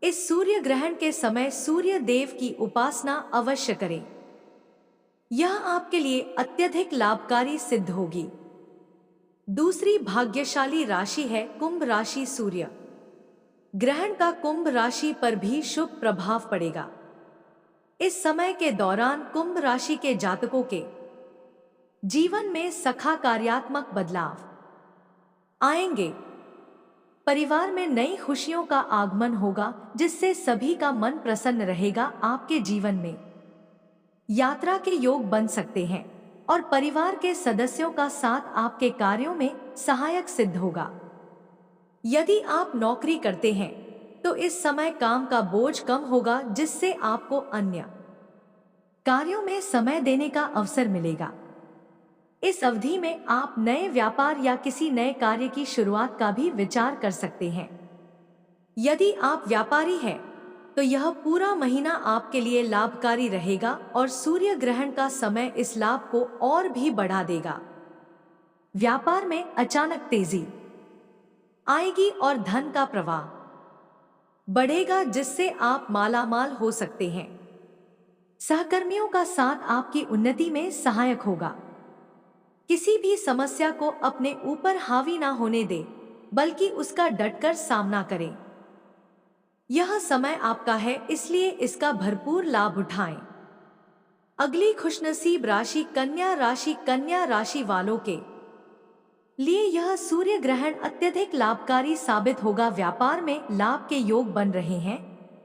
इस सूर्य ग्रहण के समय सूर्य देव की उपासना अवश्य करें। यह आपके लिए अत्यधिक लाभकारी सिद्ध होगी। दूसरी भाग्यशाली राशि है कुंभ राशि। सूर्य ग्रहण का कुंभ राशि पर भी शुभ प्रभाव पड़ेगा। इस समय के दौरान कुंभ राशि के जातकों के जीवन में सखा कार्यात्मक बदलाव आएंगे। परिवार में नई खुशियों का आगमन होगा, जिससे सभी का मन प्रसन्न रहेगा। आपके जीवन में यात्रा के योग बन सकते हैं और परिवार के सदस्यों का साथ आपके कार्यों में सहायक सिद्ध होगा। यदि आप नौकरी करते हैं तो इस समय काम का बोझ कम होगा, जिससे आपको अन्य कार्यों में समय देने का अवसर मिलेगा। इस अवधि में आप नए व्यापार या किसी नए कार्य की शुरुआत का भी विचार कर सकते हैं। यदि आप व्यापारी हैं तो यह पूरा महीना आपके लिए लाभकारी रहेगा और सूर्य ग्रहण का समय इस लाभ को और भी बढ़ा देगा। व्यापार में अचानक तेजी आएगी और धन का प्रवाह बढ़ेगा, जिससे आप मालामाल हो सकते हैं। सहकर्मियों का साथ आपकी उन्नति में सहायक होगा। किसी भी समस्या को अपने ऊपर हावी ना होने दें, बल्कि उसका डटकर सामना करें। यह समय आपका है, इसलिए इसका भरपूर लाभ उठाएं। अगली खुशनसीब राशि कन्या राशि। कन्या राशि वालों के लिए यह सूर्य ग्रहण अत्यधिक लाभकारी साबित होगा। व्यापार में लाभ के योग बन रहे हैं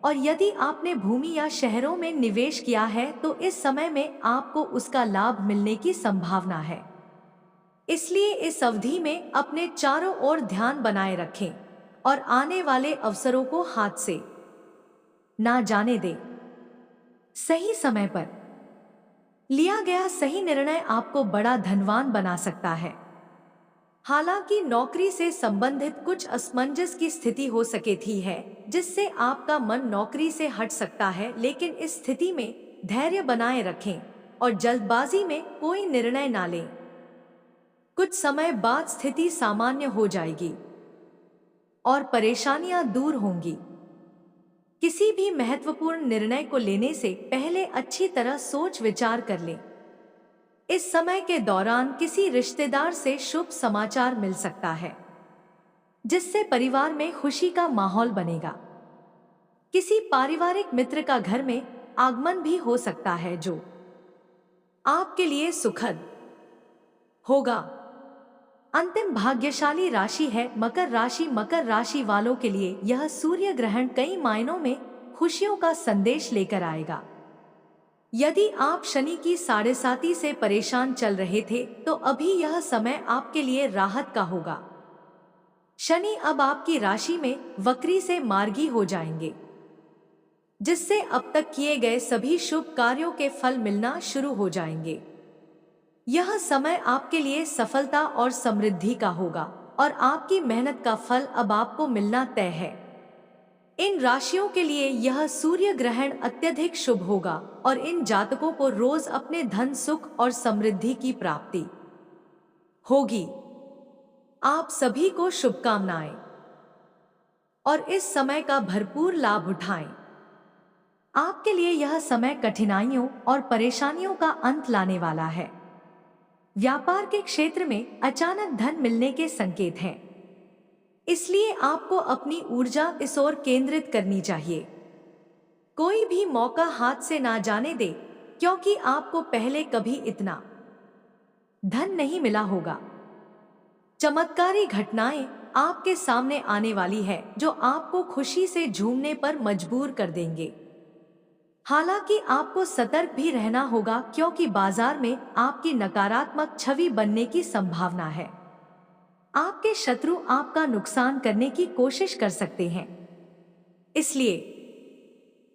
और यदि आपने भूमि या शहरों में निवेश किया है तो इस समय में आपको उसका लाभ मिलने की संभावना है। इसलिए इस अवधि में अपने चारों ओर ध्यान बनाए रखें और आने वाले अवसरों को हाथ से ना जाने दें। सही समय पर लिया गया सही निर्णय आपको बड़ा धनवान बना सकता है। हालांकि नौकरी से संबंधित कुछ असमंजस की स्थिति हो सकेती है, जिससे आपका मन नौकरी से हट सकता है, लेकिन इस स्थिति में धैर्य बनाए रखें और जल्दबाजी में कोई निर्णय ना लें। कुछ समय बाद स्थिति सामान्य हो जाएगी और परेशानियां दूर होंगी। किसी भी महत्वपूर्ण निर्णय को लेने से पहले अच्छी तरह सोच विचार कर लें। इस समय के दौरान किसी रिश्तेदार से शुभ समाचार मिल सकता है, जिससे परिवार में खुशी का माहौल बनेगा। किसी पारिवारिक मित्र का घर में आगमन भी हो सकता है, जो आपके लिए सुखद होगा। अंतिम भाग्यशाली राशि है मकर राशि। मकर राशि वालों के लिए यह सूर्य ग्रहण कई मायनों में खुशियों का संदेश लेकर आएगा। यदि आप शनि की साढ़ेसाती से परेशान चल रहे थे तो अभी यह समय आपके लिए राहत का होगा। शनि अब आपकी राशि में वक्री से मार्गी हो जाएंगे, जिससे अब तक किए गए सभी शुभ कार्यों के फल मिलना शुरू हो जाएंगे। यह समय आपके लिए सफलता और समृद्धि का होगा और आपकी मेहनत का फल अब आपको मिलना तय है। इन राशियों के लिए यह सूर्य ग्रहण अत्यधिक शुभ होगा और इन जातकों को रोज अपने धन सुख और समृद्धि की प्राप्ति होगी। आप सभी को शुभकामनाएं और इस समय का भरपूर लाभ उठाएं। आपके लिए यह समय कठिनाइयों और परेशानियों का अंत लाने वाला है। व्यापार के क्षेत्र में अचानक धन मिलने के संकेत हैं, इसलिए आपको अपनी ऊर्जा इस ओर केंद्रित करनी चाहिए। कोई भी मौका हाथ से ना जाने दे, क्योंकि आपको पहले कभी इतना धन नहीं मिला होगा। चमत्कारी घटनाएं आपके सामने आने वाली है, जो आपको खुशी से झूमने पर मजबूर कर देंगे। हालांकि आपको सतर्क भी रहना होगा, क्योंकि बाजार में आपकी नकारात्मक छवि बनने की संभावना है। आपके शत्रु आपका नुकसान करने की कोशिश कर सकते हैं, इसलिए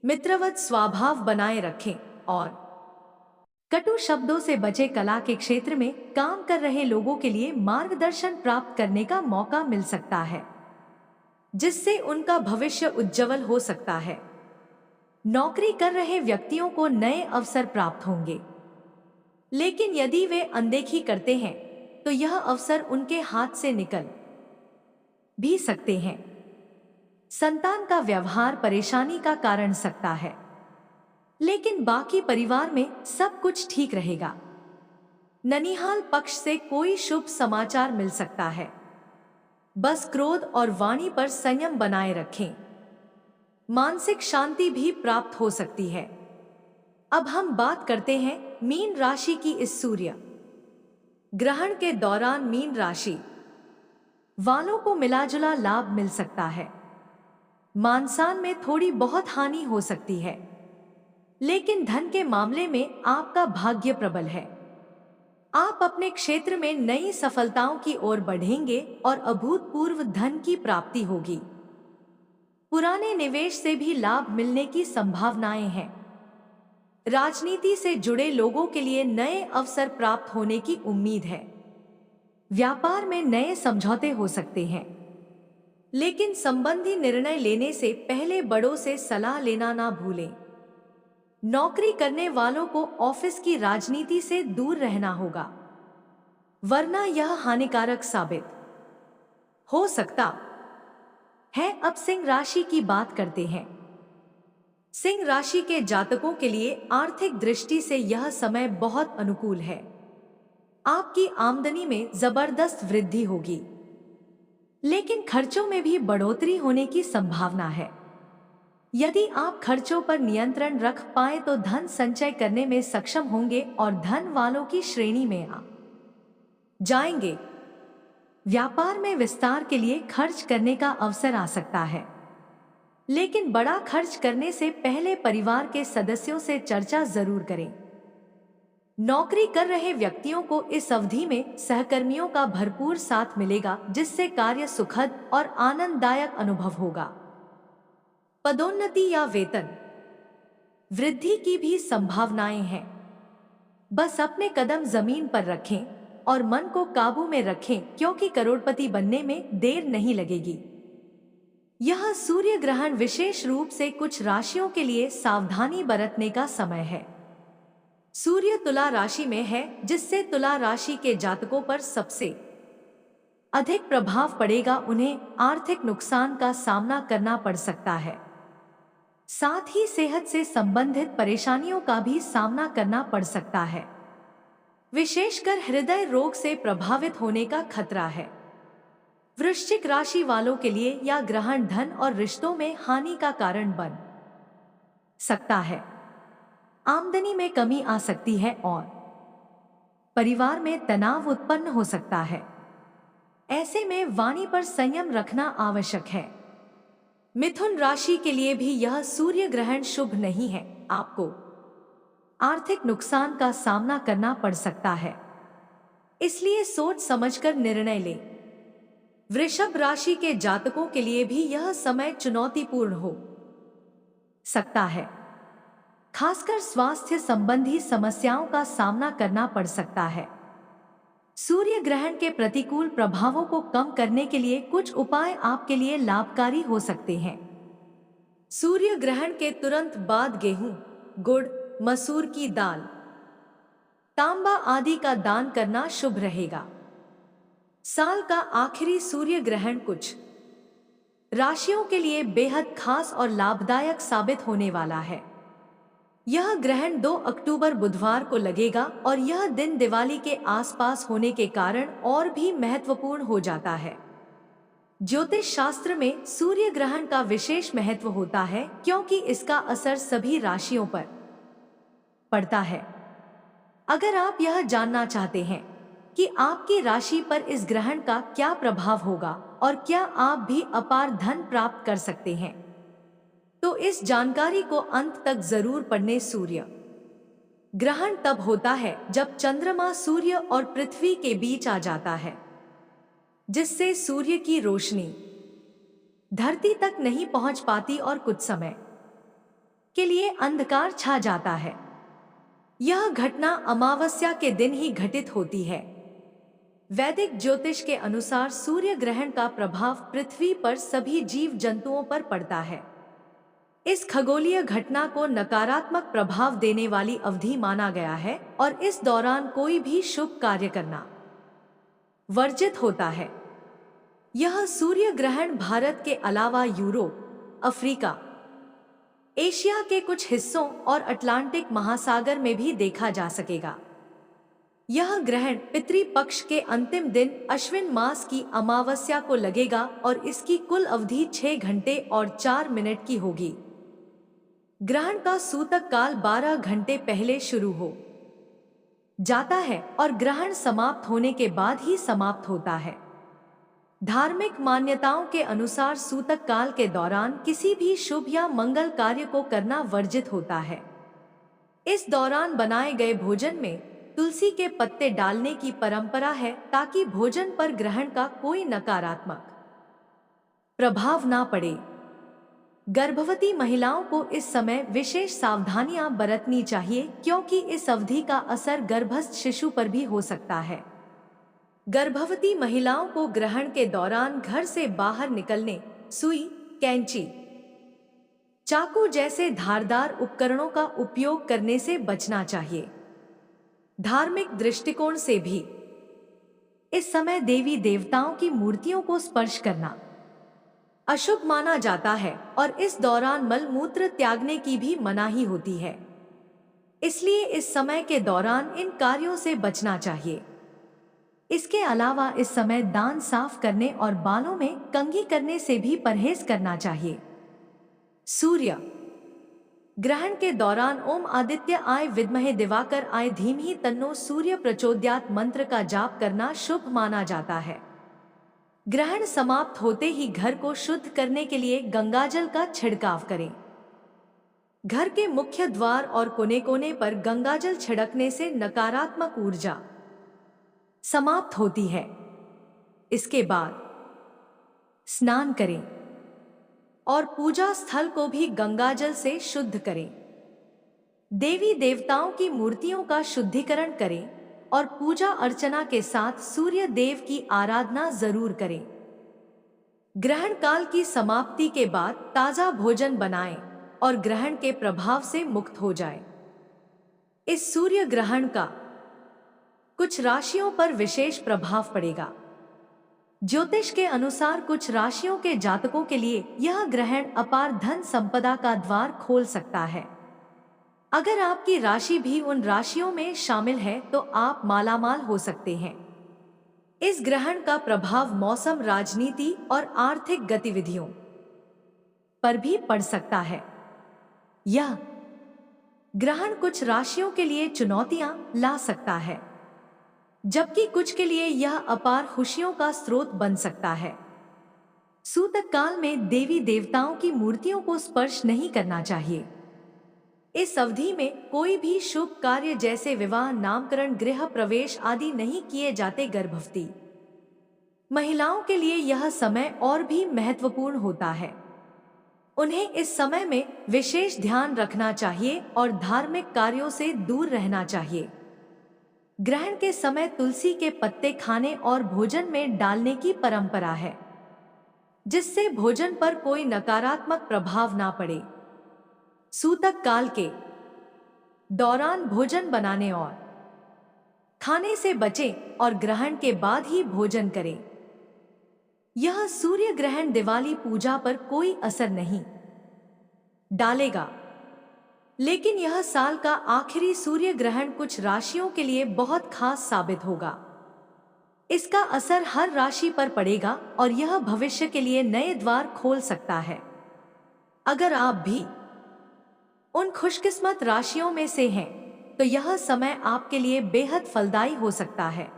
मित्रवत स्वभाव बनाए रखें और कटु शब्दों से बचे कला के क्षेत्र में काम कर रहे लोगों के लिए मार्गदर्शन प्राप्त करने का मौका मिल सकता है, जिससे उनका भविष्य उज्जवल हो सकता है। नौकरी कर रहे व्यक्तियों को नए अवसर प्राप्त होंगे, लेकिन यदि वे अनदेखी करते हैं तो यह अवसर उनके हाथ से निकल भी सकते हैं। संतान का व्यवहार परेशानी का कारण सकता है, लेकिन बाकी परिवार में सब कुछ ठीक रहेगा। ननिहाल पक्ष से कोई शुभ समाचार मिल सकता है। बस क्रोध और वाणी पर संयम बनाए रखें। मानसिक शांति भी प्राप्त हो सकती है। अब हम बात करते हैं मीन राशि की। इस सूर्य ग्रहण के दौरान मीन राशि वालों को मिलाजुला लाभ मिल सकता है। मानसान में थोड़ी बहुत हानि हो सकती है, लेकिन धन के मामले में आपका भाग्य प्रबल है। आप अपने क्षेत्र में नई सफलताओं की ओर बढ़ेंगे और अभूतपूर्व धन की प्राप्ति होगी। पुराने निवेश से भी लाभ मिलने की संभावनाएं हैं। राजनीति से जुड़े लोगों के लिए नए अवसर प्राप्त होने की उम्मीद है। व्यापार में नए समझौते हो सकते हैं, लेकिन संबंधी निर्णय लेने से पहले बड़ों से सलाह लेना ना भूलें। नौकरी करने वालों को ऑफिस की राजनीति से दूर रहना होगा, वरना यह हानिकारक साबित हो सकता है। अब सिंह राशि की बात करते हैं। सिंह राशि के जातकों के लिए आर्थिक दृष्टि से यह समय बहुत अनुकूल है। आपकी आमदनी में जबरदस्त वृद्धि होगी, लेकिन खर्चों में भी बढ़ोतरी होने की संभावना है। यदि आप खर्चों पर नियंत्रण रख पाए तो धन संचय करने में सक्षम होंगे और धन वालों की श्रेणी में आ जाएंगे। व्यापार में विस्तार के लिए खर्च करने का अवसर आ सकता है, लेकिन बड़ा खर्च करने से पहले परिवार के सदस्यों से चर्चा जरूर करें। नौकरी कर रहे व्यक्तियों को इस अवधि में सहकर्मियों का भरपूर साथ मिलेगा, जिससे कार्य सुखद और आनंददायक अनुभव होगा। पदोन्नति या वेतन वृद्धि की भी संभावनाएं हैं। बस अपने कदम जमीन पर रखें और मन को काबू में रखें, क्योंकि करोड़पति बनने में देर नहीं लगेगी। यह सूर्य ग्रहण विशेष रूप से कुछ राशियों के लिए सावधानी बरतने का समय है। सूर्य तुला राशि में है, जिससे तुला राशि के जातकों पर सबसे अधिक प्रभाव पड़ेगा। उन्हें आर्थिक नुकसान का सामना करना पड़ सकता है। साथ ही सेहत से संबंधित परेशानियों का भी सामना करना पड़ सकता है। विशेषकर हृदय रोग से प्रभावित होने का खतरा है। वृश्चिक राशि वालों के लिए यह ग्रहण धन और रिश्तों में हानि का कारण बन सकता है। आमदनी में कमी आ सकती है और परिवार में तनाव उत्पन्न हो सकता है। ऐसे में वाणी पर संयम रखना आवश्यक है। मिथुन राशि के लिए भी यह सूर्य ग्रहण शुभ नहीं है। आपको आर्थिक नुकसान का सामना करना पड़ सकता है, इसलिए सोच समझकर निर्णय लें। वृषभ राशि के जातकों के लिए भी यह समय चुनौतीपूर्ण हो सकता है। खासकर स्वास्थ्य संबंधी समस्याओं का सामना करना पड़ सकता है। सूर्य ग्रहण के प्रतिकूल प्रभावों को कम करने के लिए कुछ उपाय आपके लिए लाभकारी हो सकते हैं। सूर्य ग्रहण के तुरंत बाद गेहूं, गुड़, मसूर की दाल, तांबा आदि का दान करना शुभ रहेगा। साल का आखिरी सूर्य ग्रहण कुछ राशियों के लिए बेहद खास और लाभदायक साबित होने वाला है। यह ग्रहण 2 अक्टूबर बुधवार को लगेगा और यह दिन दिवाली के आसपास होने के कारण और भी महत्वपूर्ण हो जाता है। ज्योतिष शास्त्र में सूर्य ग्रहण का विशेष महत्व होता है, क्योंकि इसका असर सभी राशियों पर पड़ता है। अगर आप यह जानना चाहते हैं कि आपकी राशि पर इस ग्रहण का क्या प्रभाव होगा और क्या आप भी अपार धन प्राप्त कर सकते हैं, तो इस जानकारी को अंत तक जरूर पढ़ने। सूर्य ग्रहण तब होता है जब चंद्रमा सूर्य और पृथ्वी के बीच आ जाता है, जिससे सूर्य की रोशनी धरती तक नहीं पहुंच पाती और कुछ समय के लिए अंधकार छा जाता है। यह घटना अमावस्या के दिन ही घटित होती है। वैदिक ज्योतिष के अनुसार सूर्य ग्रहण का प्रभाव पृथ्वी पर सभी जीव जंतुओं पर पड़ता है। इस खगोलीय घटना को नकारात्मक प्रभाव देने वाली अवधि माना गया है और इस दौरान कोई भी शुभ कार्य करना वर्जित होता है। यह सूर्य ग्रहण भारत के अलावा यूरोप, अफ्रीका, एशिया के कुछ हिस्सों और अटलांटिक महासागर में भी देखा जा सकेगा। यह ग्रहण पितृपक्ष के अंतिम दिन अश्विन मास की अमावस्या को लगेगा और इसकी कुल अवधि 6 घंटे और 4 मिनट की होगी। ग्रहण का सूतक काल 12 घंटे पहले शुरू हो जाता है और ग्रहण समाप्त होने के बाद ही समाप्त होता है। धार्मिक मान्यताओं के अनुसार सूतक काल के दौरान किसी भी शुभ या मंगल कार्य को करना वर्जित होता है। इस दौरान बनाए गए भोजन में तुलसी के पत्ते डालने की परंपरा है ताकि भोजन पर ग्रहण का कोई नकारात्मक प्रभाव ना पड़े। गर्भवती महिलाओं को इस समय विशेष सावधानियां बरतनी चाहिए क्योंकि इस अवधि का असर गर्भस्थ शिशु पर भी हो सकता है। गर्भवती महिलाओं को ग्रहण के दौरान घर से बाहर निकलने, सुई, कैंची, चाकू जैसे धारदार उपकरणों का उपयोग करने से बचना चाहिए। धार्मिक दृष्टिकोण से भी इस समय देवी देवताओं की मूर्तियों को स्पर्श करना अशुभ माना जाता है और इस दौरान मल मूत्र त्यागने की भी मनाही होती है। इसलिए इस समय के दौरान इन कार्यों से बचना चाहिए। इसके अलावा इस समय दांत साफ करने और बालों में कंघी करने से भी परहेज करना चाहिए। सूर्य ग्रहण के दौरान ओम आदित्य आय विद्महे दिवाकर आय धीमहि तन्नो सूर्य प्रचोदयात् मंत्र का जाप करना शुभ माना जाता है। ग्रहण समाप्त होते ही घर को शुद्ध करने के लिए गंगाजल का छिड़काव करें। घर के मुख्य द्वार और कोने कोने पर गंगाजल छिड़कने से नकारात्मक ऊर्जा समाप्त होती है। इसके बाद स्नान करें और पूजा स्थल को भी गंगाजल से शुद्ध करें। देवी देवताओं की मूर्तियों का शुद्धिकरण करें और पूजा अर्चना के साथ सूर्य देव की आराधना जरूर करें। ग्रहण काल की समाप्ति के बाद ताजा भोजन बनाएं और ग्रहण के प्रभाव से मुक्त हो जाएं। इस सूर्य ग्रहण का कुछ राशियों पर विशेष प्रभाव पड़ेगा। ज्योतिष के अनुसार कुछ राशियों के जातकों के लिए यह ग्रहण अपार धन संपदा का द्वार खोल सकता है। अगर आपकी राशि भी उन राशियों में शामिल है तो आप मालामाल हो सकते हैं। इस ग्रहण का प्रभाव मौसम, राजनीति और आर्थिक गतिविधियों पर भी पड़ सकता है। यह ग्रहण कुछ राशियों के लिए चुनौतियां ला सकता है, जबकि कुछ के लिए यह अपार खुशियों का स्रोत बन सकता है। सूतक काल में देवी देवताओं की मूर्तियों को स्पर्श नहीं करना चाहिए। इस अवधि में कोई भी शुभ कार्य जैसे विवाह, नामकरण, गृह प्रवेश आदि नहीं किए जाते। गर्भवती महिलाओं के लिए यह समय और भी महत्वपूर्ण होता है। उन्हें इस समय में विशेष ध्यान रखना चाहिए और धार्मिक कार्यों से दूर रहना चाहिए। ग्रहण के समय तुलसी के पत्ते खाने और भोजन में डालने की परंपरा है, जिससे भोजन पर कोई नकारात्मक प्रभाव ना पड़े। सूतक काल के दौरान भोजन बनाने और खाने से बचें और ग्रहण के बाद ही भोजन करें। यह सूर्य ग्रहण दिवाली पूजा पर कोई असर नहीं डालेगा, लेकिन यह साल का आखिरी सूर्य ग्रहण कुछ राशियों के लिए बहुत खास साबित होगा। इसका असर हर राशि पर पड़ेगा और यह भविष्य के लिए नए द्वार खोल सकता है। अगर आप भी उन खुशकिस्मत राशियों में से हैं, तो यह समय आपके लिए बेहद फलदायी हो सकता है।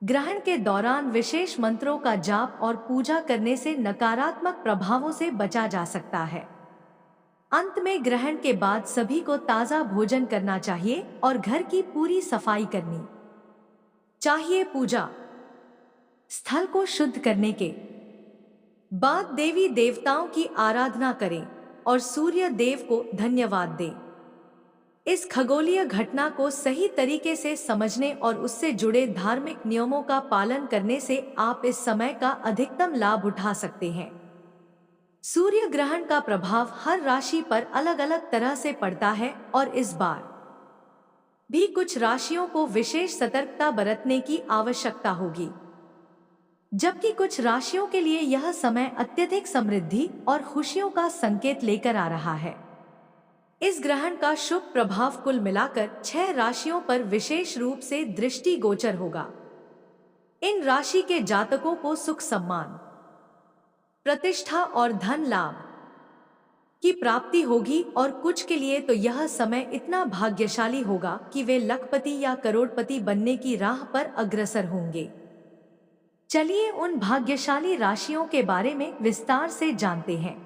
ग्रहण के दौरान विशेष मंत्रों का जाप और पूजा करने से नकारात्मक प्रभावों से बचा जा सकता है। अंत में ग्रहण के बाद सभी को ताजा भोजन करना चाहिए और घर की पूरी सफाई करनी चाहिए। पूजा स्थल को शुद्ध करने के बाद देवी देवताओं की आराधना करें और सूर्य देव को धन्यवाद दें। इस खगोलीय घटना को सही तरीके से समझने और उससे जुड़े धार्मिक नियमों का पालन करने से आप इस समय का अधिकतम लाभ उठा सकते हैं। सूर्य ग्रहण का प्रभाव हर राशि पर अलग अलग तरह से पड़ता है और इस बार भी कुछ राशियों को विशेष सतर्कता बरतने की आवश्यकता होगी, जबकि कुछ राशियों के लिए यह समय अत्यधिक समृद्धि और खुशियों का संकेत लेकर आ रहा है। इस ग्रहण का शुभ प्रभाव कुल मिलाकर 6 राशियों पर विशेष रूप से दृष्टिगोचर होगा। इन राशि के जातकों को सुख सम्मान, प्रतिष्ठा और धन लाभ की प्राप्ति होगी और कुछ के लिए तो यह समय इतना भाग्यशाली होगा कि वे लखपति या करोड़पति बनने की राह पर अग्रसर होंगे। चलिए उन भाग्यशाली राशियों के बारे में विस्तार से जानते हैं।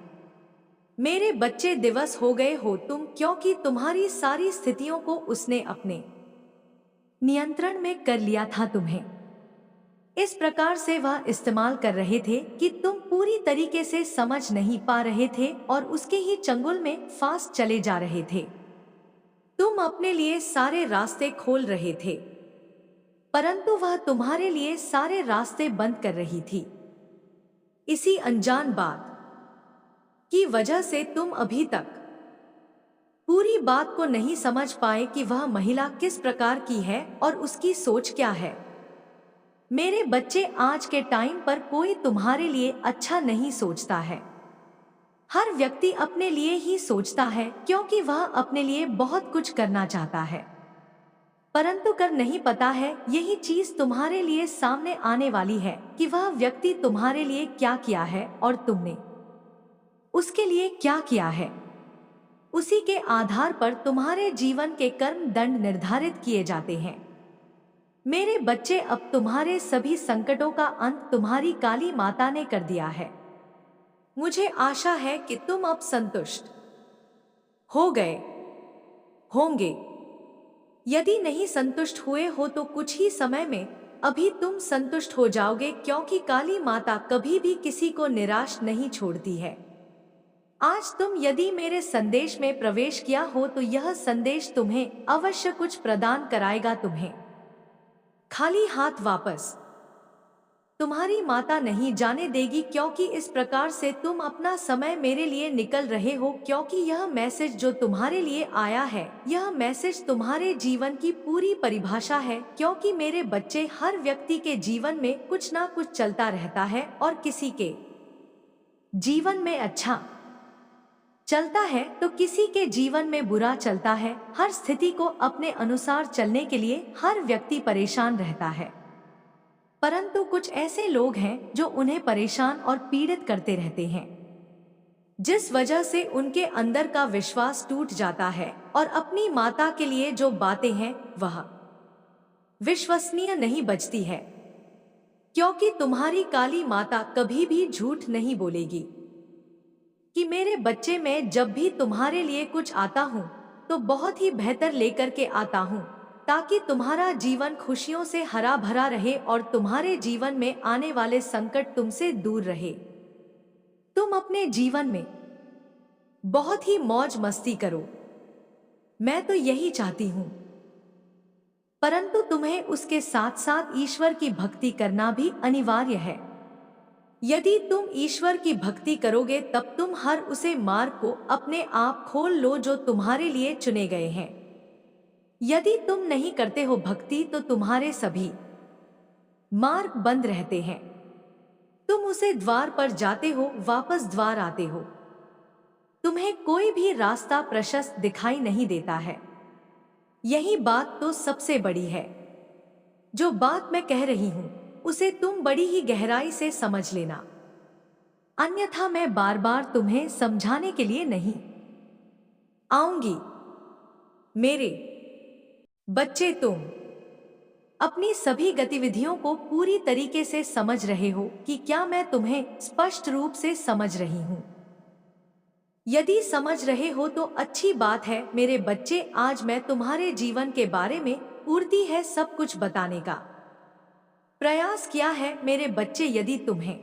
मेरे बच्चे, दिवस हो गए हो तुम, क्योंकि तुम्हारी सारी स्थितियों को उसने अपने नियंत्रण में कर लिया था। तुम्हें इस प्रकार से वह इस्तेमाल कर रहे थे कि तुम पूरी तरीके से समझ नहीं पा रहे थे और उसके ही चंगुल में फास्ट चले जा रहे थे। तुम अपने लिए सारे रास्ते खोल रहे थे, परंतु वह तुम्हारे लिए सारे रास्ते बंद कर रही थी। इसी अनजान बात की वजह से तुम अभी तक पूरी बात को नहीं समझ पाए कि वह महिला किस प्रकार की है और उसकी सोच क्या है। मेरे बच्चे, आज के टाइम पर कोई तुम्हारे लिए अच्छा नहीं सोचता है। हर व्यक्ति अपने लिए ही सोचता है, क्योंकि वह अपने लिए बहुत कुछ करना चाहता है, परंतु कर नहीं पता है। यही चीज तुम्हारे लिए सामने आने वाली है कि वह व्यक्ति तुम्हारे लिए क्या किया है और तुमने उसके लिए क्या किया है। उसी के आधार पर तुम्हारे जीवन के कर्म दंड निर्धारित किए जाते हैं। मेरे बच्चे, अब तुम्हारे सभी संकटों का अंत तुम्हारी काली माता ने कर दिया है। मुझे आशा है कि तुम अब संतुष्ट हो गए होंगे। यदि नहीं संतुष्ट हुए हो तो कुछ ही समय में अभी तुम संतुष्ट हो जाओगे, क्योंकि काली माता कभी भी किसी को निराश नहीं छोड़ती है। आज तुम यदि मेरे संदेश में प्रवेश किया हो तो यह संदेश तुम्हें अवश्य कुछ प्रदान कराएगा। तुम्हें खाली हाथ वापस तुम्हारी माता नहीं जाने देगी, क्योंकि इस प्रकार से तुम अपना समय मेरे लिए निकल रहे हो। क्योंकि यह मैसेज जो तुम्हारे लिए आया है, यह मैसेज तुम्हारे जीवन की पूरी परिभाषा है। क्योंकि मेरे बच्चे, हर व्यक्ति के जीवन में कुछ ना कुछ चलता रहता है और किसी के जीवन में अच्छा चलता है तो किसी के जीवन में बुरा चलता है। हर स्थिति को अपने अनुसार चलने के लिए हर व्यक्ति परेशान रहता है, परंतु कुछ ऐसे लोग हैं जो उन्हें परेशान और पीड़ित करते रहते हैं, जिस वजह से उनके अंदर का विश्वास टूट जाता है और अपनी माता के लिए जो बातें हैं वह विश्वसनीय नहीं बचती है। क्योंकि तुम्हारी काली माता कभी भी झूठ नहीं बोलेगी कि मेरे बच्चे, मैं जब भी तुम्हारे लिए कुछ आता हूँ तो बहुत ही बेहतर लेकर के आता हूँ, ताकि तुम्हारा जीवन खुशियों से हरा भरा रहे और तुम्हारे जीवन में आने वाले संकट तुमसे दूर रहे। तुम अपने जीवन में बहुत ही मौज मस्ती करो, मैं तो यही चाहती हूँ, परंतु तुम्हें उसके साथ साथ ईश्वर की भक्ति करना भी अनिवार्य है। यदि तुम ईश्वर की भक्ति करोगे तब तुम हर उसे मार्ग को अपने आप खोल लो जो तुम्हारे लिए चुने गए हैं। यदि तुम नहीं करते हो भक्ति तो तुम्हारे सभी मार्ग बंद रहते हैं। तुम उसे द्वार पर जाते हो, वापस द्वार आते हो, तुम्हें कोई भी रास्ता प्रशस्त दिखाई नहीं देता है। यही बात तो सबसे बड़ी है। जो बात मैं कह रही हूं उसे तुम बड़ी ही गहराई से समझ लेना, अन्यथा मैं बार बार तुम्हें समझाने के लिए नहीं आऊंगी। मेरे बच्चे, तुम अपनी सभी गतिविधियों को पूरी तरीके से समझ रहे हो कि क्या मैं तुम्हें स्पष्ट रूप से समझ रही हूं? यदि समझ रहे हो तो अच्छी बात है। मेरे बच्चे, आज मैं तुम्हारे जीवन के बारे में पूर्ति है सब कुछ बताने का प्रयास किया है। मेरे बच्चे, यदि तुम्हें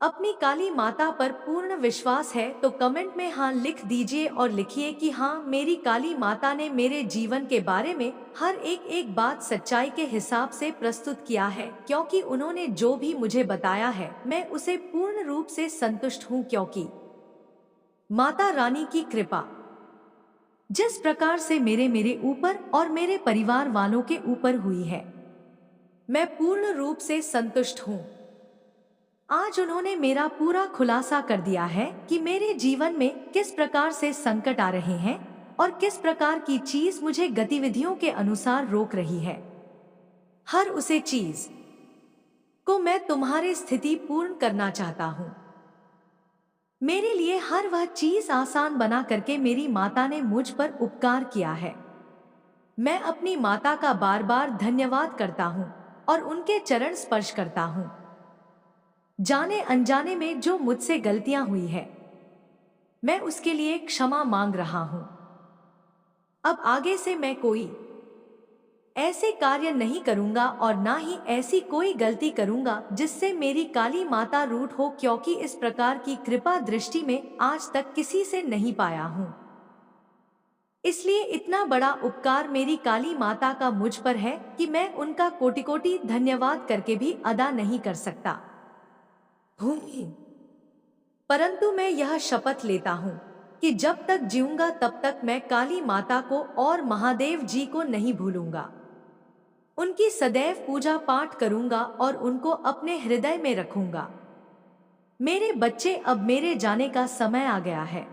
अपनी काली माता पर पूर्ण विश्वास है तो कमेंट में हाँ लिख दीजिए और लिखिए कि हाँ, मेरी काली माता ने मेरे जीवन के बारे में हर एक एक बात सच्चाई के हिसाब से प्रस्तुत किया है, क्योंकि उन्होंने जो भी मुझे बताया है मैं उसे पूर्ण रूप से संतुष्ट हूँ, क्योंकि माता रानी की कृपा जिस प्रकार से मेरे मेरे ऊपर और मेरे परिवार वालों के ऊपर हुई है, मैं पूर्ण रूप से संतुष्ट हूँ। आज उन्होंने मेरा पूरा खुलासा कर दिया है कि मेरे जीवन में किस प्रकार से संकट आ रहे हैं और किस प्रकार की चीज मुझे गतिविधियों के अनुसार रोक रही है। हर उसे चीज को मैं तुम्हारी स्थिति पूर्ण करना चाहता हूँ। मेरे लिए हर वह चीज आसान बना करके मेरी माता ने मुझ पर उपकार किया है। मैं अपनी माता का बार बार धन्यवाद करता हूँ और उनके चरण स्पर्श करता हूँ। जाने अनजाने में जो मुझसे गलतियां हुई है, मैं उसके लिए क्षमा मांग रहा हूं। अब आगे से मैं कोई ऐसे कार्य नहीं करूंगा और ना ही ऐसी कोई गलती करूंगा जिससे मेरी काली माता रूठ हो, क्योंकि इस प्रकार की कृपा दृष्टि में आज तक किसी से नहीं पाया हूं। इसलिए इतना बड़ा उपकार मेरी काली माता का मुझ पर है कि मैं उनका कोटि कोटि धन्यवाद करके भी अदा नहीं कर सकता हूँ। परंतु मैं यह शपथ लेता हूँ कि जब तक जीऊंगा तब तक मैं काली माता को और महादेव जी को नहीं भूलूंगा। उनकी सदैव पूजा पाठ करूंगा और उनको अपने हृदय में रखूंगा। मेरे बच्चे, अब मेरे जाने का समय आ गया है।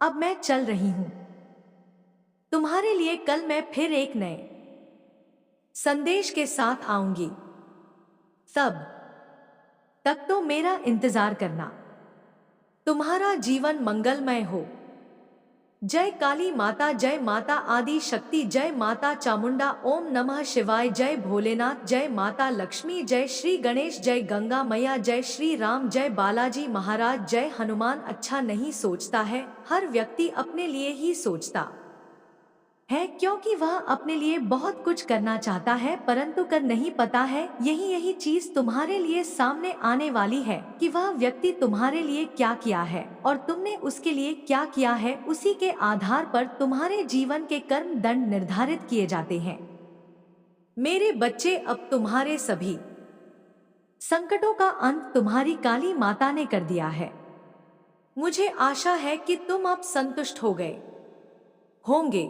अब मैं चल रही हूँ। तुम्हारे लिए कल मैं फिर एक नए संदेश के साथ आऊंगी। तब तक तो मेरा इंतजार करना। तुम्हारा जीवन मंगलमय हो। जय काली माता, जय माता आदि शक्ति, जय माता चामुंडा, ओम नमः शिवाय, जय भोलेनाथ, जय माता लक्ष्मी, जय श्री गणेश, जय गंगा मैया, जय श्री राम, जय बालाजी महाराज, जय हनुमान। अच्छा नहीं सोचता है, हर व्यक्ति अपने लिए ही सोचता है, क्योंकि वह अपने लिए बहुत कुछ करना चाहता है परंतु कर नहीं पता है। यही चीज तुम्हारे लिए सामने आने वाली है कि वह व्यक्ति तुम्हारे लिए क्या किया है और तुमने उसके लिए क्या किया है। उसी के आधार पर तुम्हारे जीवन के कर्म दंड निर्धारित किए जाते हैं। मेरे बच्चे, अब तुम्हारे सभी संकटों का अंत तुम्हारी काली माता ने कर दिया है। मुझे आशा है कि तुम अब संतुष्ट हो गए होंगे।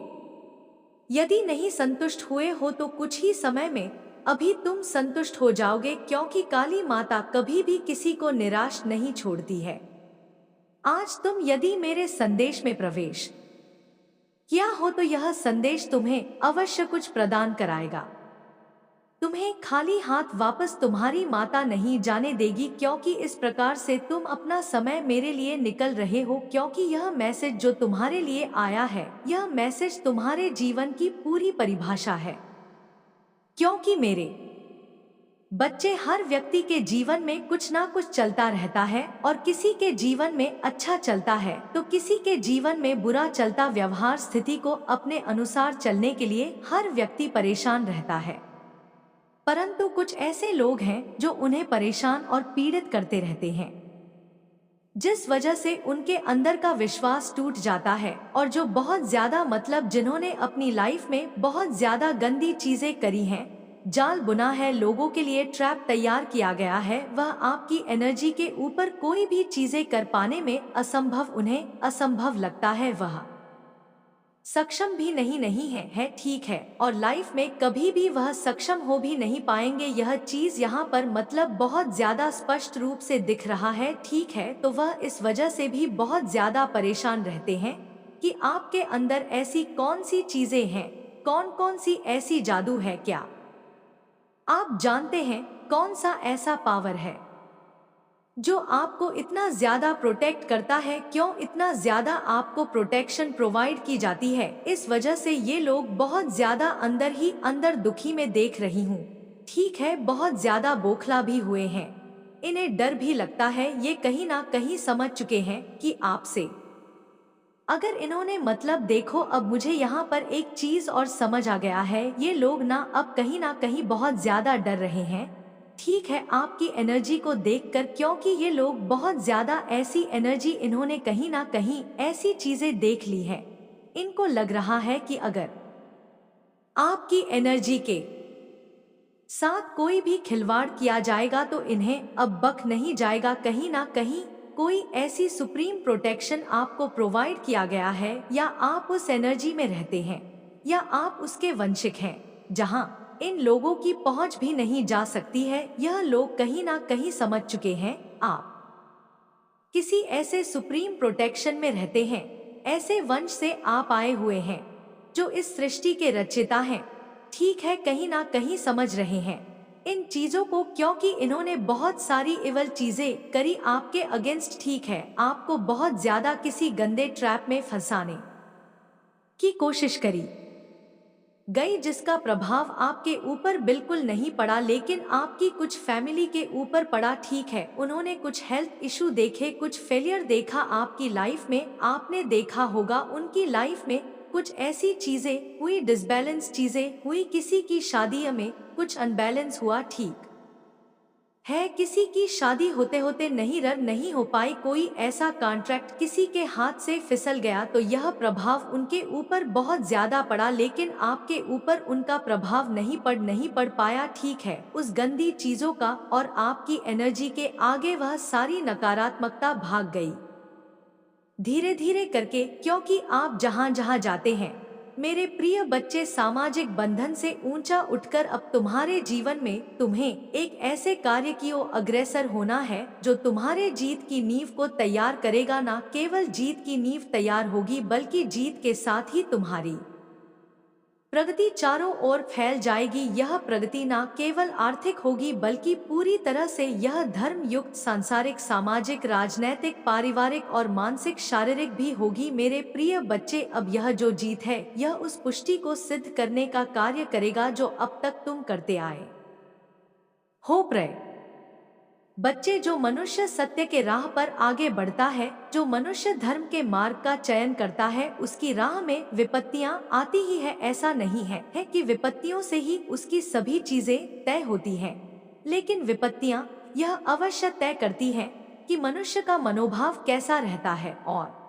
यदि नहीं संतुष्ट हुए हो तो कुछ ही समय में अभी तुम संतुष्ट हो जाओगे, क्योंकि काली माता कभी भी किसी को निराश नहीं छोड़ती है। आज तुम यदि मेरे संदेश में प्रवेश किया हो तो यह संदेश तुम्हें अवश्य कुछ प्रदान कराएगा। तुम्हें खाली हाथ वापस तुम्हारी माता नहीं जाने देगी, क्योंकि इस प्रकार से तुम अपना समय मेरे लिए निकल रहे हो। क्योंकि यह मैसेज जो तुम्हारे लिए आया है, यह मैसेज तुम्हारे जीवन की पूरी परिभाषा है। क्योंकि मेरे बच्चे, हर व्यक्ति के जीवन में कुछ ना कुछ चलता रहता है और किसी के जीवन में अच्छा चलता है तो किसी के जीवन में बुरा चलता। व्यवहार स्थिति को अपने अनुसार चलने के लिए हर व्यक्ति परेशान रहता है, परंतु कुछ ऐसे लोग हैं जो उन्हें परेशान और पीड़ित करते रहते हैं, जिस वजह से उनके अंदर का विश्वास टूट जाता है। और जो बहुत ज्यादा जिन्होंने अपनी लाइफ में बहुत ज्यादा गंदी चीजें करी हैं, जाल बुना है, लोगों के लिए ट्रैप तैयार किया गया है, वह आपकी एनर्जी के ऊपर कोई भी चीजें कर पाने में असंभव, उन्हें असंभव लगता है, वह सक्षम भी नहीं है, ठीक है। और लाइफ में कभी भी वह सक्षम हो भी नहीं पाएंगे। यह चीज यहाँ पर बहुत ज्यादा स्पष्ट रूप से दिख रहा है, ठीक है। तो वह इस वजह से भी बहुत ज्यादा परेशान रहते हैं कि आपके अंदर ऐसी कौन सी चीजें हैं, कौन सी ऐसी जादू है, क्या आप जानते हैं कौन सा ऐसा पावर है जो आपको इतना ज्यादा प्रोटेक्ट करता है? क्यों इतना ज्यादा आपको प्रोटेक्शन प्रोवाइड की जाती है? इस वजह से ये लोग बहुत ज्यादा अंदर ही अंदर दुखी में देख रही हूँ, ठीक है। बहुत ज्यादा बोखला भी हुए हैं, इन्हें डर भी लगता है। ये कहीं ना कहीं समझ चुके हैं कि आपसे अगर इन्होंने देखो, अब मुझे यहाँ पर एक चीज और समझ आ गया है, ये लोग ना अब कहीं ना कहीं बहुत ज्यादा डर रहे हैं, ठीक है आपकी एनर्जी को देखकर, क्योंकि ये लोग बहुत ज्यादा ऐसी एनर्जी, इन्होंने कहीं ना कहीं ऐसी चीजें देख ली है। इनको लग रहा है कि अगर आपकी एनर्जी के साथ कोई भी खिलवाड़ किया जाएगा तो इन्हें अब बक नहीं जाएगा। कहीं ना कहीं कोई ऐसी सुप्रीम प्रोटेक्शन आपको प्रोवाइड किया गया है, या आप उस एनर्जी में रहते हैं, या आप उसके वंशिक हैं, जहां इन लोगों की पहुंच भी नहीं जा सकती है। यह लोग कहीं ना कहीं समझ चुके हैं आप किसी ऐसे सुप्रीम प्रोटेक्शन में रहते हैं, ऐसे वंश से आप आए हुए हैं जो इस सृष्टि के रचयिता हैं। ठीक है, कहीं ना कहीं समझ रहे हैं इन चीजों को, क्योंकि इन्होंने बहुत सारी इवल चीजें करी आपके अगेंस्ट। ठीक है, आपको बहुत ज्यादा किसी गंदे ट्रैप में फंसाने की कोशिश करी गई, जिसका प्रभाव आपके ऊपर बिल्कुल नहीं पड़ा, लेकिन आपकी कुछ फैमिली के ऊपर पड़ा। ठीक है, उन्होंने कुछ हेल्थ इशू देखे, कुछ फेलियर देखा आपकी लाइफ में। आपने देखा होगा उनकी लाइफ में कुछ ऐसी चीजें हुई, डिसबैलेंस चीजें हुई, किसी की शादी में कुछ अनबैलेंस हुआ। ठीक है, किसी की शादी होते होते नहीं हो पाई, कोई ऐसा कॉन्ट्रैक्ट किसी के हाथ से फिसल गया, तो यह प्रभाव उनके ऊपर बहुत ज्यादा पड़ा, लेकिन आपके ऊपर उनका प्रभाव नहीं पड़ पाया। ठीक है, उस गंदी चीजों का और आपकी एनर्जी के आगे वह सारी नकारात्मकता भाग गई धीरे धीरे करके, क्योंकि आप जहां जहां जाते हैं मेरे प्रिय बच्चे, सामाजिक बंधन से ऊंचा उठकर अब तुम्हारे जीवन में तुम्हें एक ऐसे कार्य की ओर अग्रसर होना है जो तुम्हारे जीत की नींव को तैयार करेगा। ना केवल जीत की नींव तैयार होगी, बल्कि जीत के साथ ही तुम्हारी प्रगति चारों ओर फैल जाएगी। यह प्रगति ना केवल आर्थिक होगी, बल्कि पूरी तरह से यह धर्म युक्त सांसारिक, सामाजिक, राजनैतिक, पारिवारिक और मानसिक, शारीरिक भी होगी। मेरे प्रिय बच्चे, अब यह जो जीत है यह उस पुष्टि को सिद्ध करने का कार्य करेगा जो अब तक तुम करते आए हो। प्रिय बच्चे, जो मनुष्य सत्य के राह पर आगे बढ़ता है, जो मनुष्य धर्म के मार्ग का चयन करता है, उसकी राह में विपत्तियां आती ही है। ऐसा नहीं है कि विपत्तियों से ही उसकी सभी चीजें तय होती हैं, लेकिन विपत्तियां यह अवश्य तय करती हैं कि मनुष्य का मनोभाव कैसा रहता है, और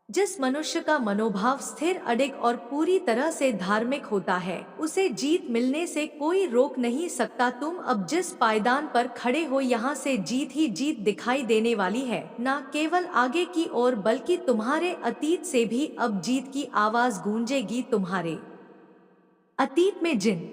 जिस मनुष्य का मनोभाव स्थिर, अडिग और पूरी तरह से धार्मिक होता है, उसे जीत मिलने से कोई रोक नहीं सकता। तुम अब जिस पायदान पर खड़े हो, यहाँ से जीत ही जीत दिखाई देने वाली है, न केवल आगे की ओर, बल्कि तुम्हारे अतीत से भी अब जीत की आवाज गूंजेगी। तुम्हारे अतीत में जिन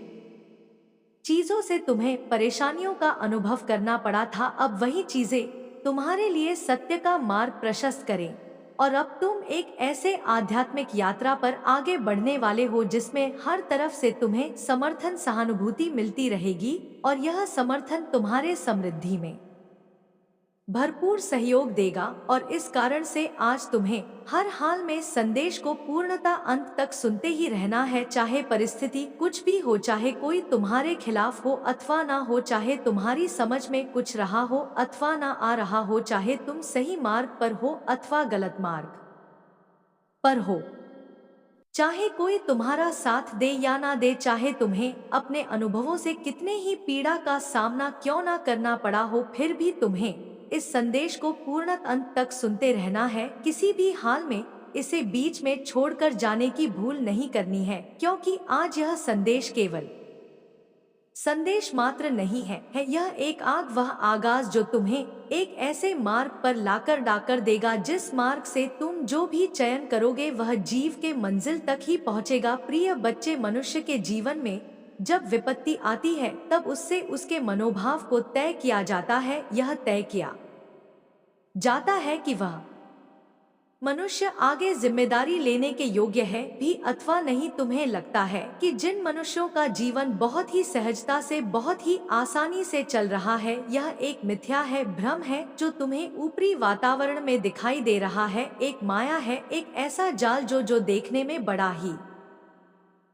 चीजों से तुम्हें परेशानियों का अनुभव करना पड़ा था, अब वही चीजें तुम्हारे लिए सत्य का मार्ग प्रशस्त करें, और अब तुम एक ऐसे आध्यात्मिक यात्रा पर आगे बढ़ने वाले हो जिसमें हर तरफ से तुम्हें समर्थन, सहानुभूति मिलती रहेगी, और यह समर्थन तुम्हारे समृद्धि में भरपूर सहयोग देगा। और इस कारण से आज तुम्हें हर हाल में संदेश को पूर्णता अंत तक सुनते ही रहना है, चाहे परिस्थिति कुछ भी हो, चाहे कोई तुम्हारे खिलाफ हो अथवा ना हो, चाहे तुम्हारी समझ में कुछ रहा हो अथवा ना आ रहा हो, चाहे तुम सही मार्ग पर हो अथवा गलत मार्ग पर हो, चाहे कोई तुम्हारा साथ दे या ना दे, चाहे तुम्हें अपने अनुभवों से कितने ही पीड़ा का सामना क्यों ना करना पड़ा हो, फिर भी तुम्हें इस संदेश को पूर्ण अंत तक सुनते रहना है। किसी भी हाल में इसे बीच में छोड़कर जाने की भूल नहीं करनी है, क्योंकि आज यह संदेश केवल संदेश मात्र नहीं है यह एक वह आगाज जो तुम्हें एक ऐसे मार्ग पर लाकर डाकर देगा, जिस मार्ग से तुम जो भी चयन करोगे वह जीव के मंजिल तक ही पहुंचेगा। प्रिय बच्चे, मनुष्य के जीवन में जब विपत्ति आती है तब उससे उसके मनोभाव को तय किया जाता है। यह तय किया जाता है कि वह मनुष्य आगे जिम्मेदारी लेने के योग्य है भी अथवा नहीं। तुम्हें लगता है कि जिन मनुष्यों का जीवन बहुत ही सहजता से, बहुत ही आसानी से चल रहा है, यह एक मिथ्या है, भ्रम है जो तुम्हें ऊपरी वातावरण में दिखाई दे रहा है, एक माया है, एक ऐसा जाल जो देखने में बड़ा ही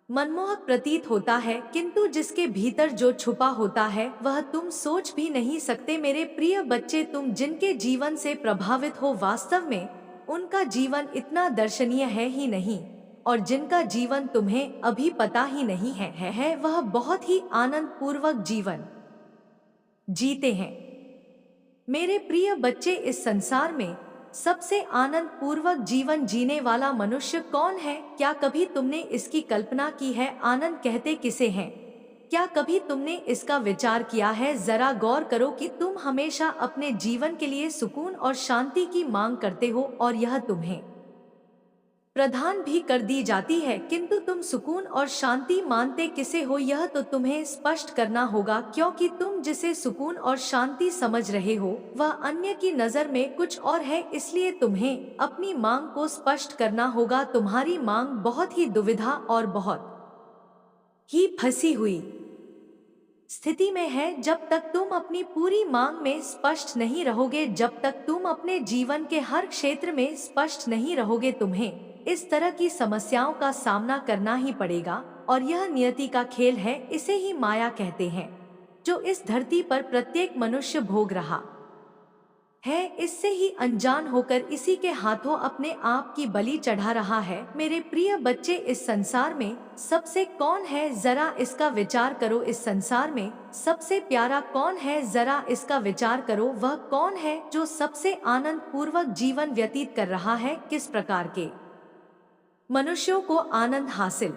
मनमोहक प्रतीत होता है, किंतु जिसके भीतर जो छुपा होता है वह तुम सोच भी नहीं सकते। मेरे प्रिय बच्चे, तुम जिनके जीवन से प्रभावित हो, वास्तव में उनका जीवन इतना दर्शनीय है ही नहीं, और जिनका जीवन तुम्हें अभी पता ही नहीं है वह बहुत ही आनंद पूर्वक जीवन जीते हैं। मेरे प्रिय बच्चे, इस संसार में सबसे आनंद पूर्वक जीवन जीने वाला मनुष्य कौन है? क्या कभी तुमने इसकी कल्पना की है? आनंद कहते किसे हैं? क्या कभी तुमने इसका विचार किया है? जरा गौर करो कि तुम हमेशा अपने जीवन के लिए सुकून और शांति की मांग करते हो और यह तुम्हें प्रदान भी कर दी जाती है, किंतु तुम सुकून और शांति मानते किसे हो? यह तो तुम्हें स्पष्ट करना होगा, क्योंकि तुम जिसे सुकून और शांति समझ रहे हो वह अन्य की नजर में कुछ और है। इसलिए तुम्हें अपनी मांग को स्पष्ट करना होगा। तुम्हारी मांग बहुत ही दुविधा और बहुत ही फंसी हुई स्थिति में है। जब तक तुम अपनी पूरी मांग में स्पष्ट नहीं रहोगे, जब तक तुम अपने जीवन के हर क्षेत्र में स्पष्ट नहीं रहोगे, तुम्हें इस तरह की समस्याओं का सामना करना ही पड़ेगा। और यह नियति का खेल है, इसे ही माया कहते हैं, जो इस धरती पर प्रत्येक मनुष्य भोग रहा है। इससे ही अनजान होकर इसी के हाथों अपने आप की बलि चढ़ा रहा है। मेरे प्रिय बच्चे, इस संसार में सबसे कौन है? जरा इसका विचार करो। इस संसार में सबसे प्यारा कौन है? जरा इसका विचार करो। वह कौन है जो सबसे आनंद पूर्वक जीवन व्यतीत कर रहा है? किस प्रकार के मनुष्यों को आनंद हासिल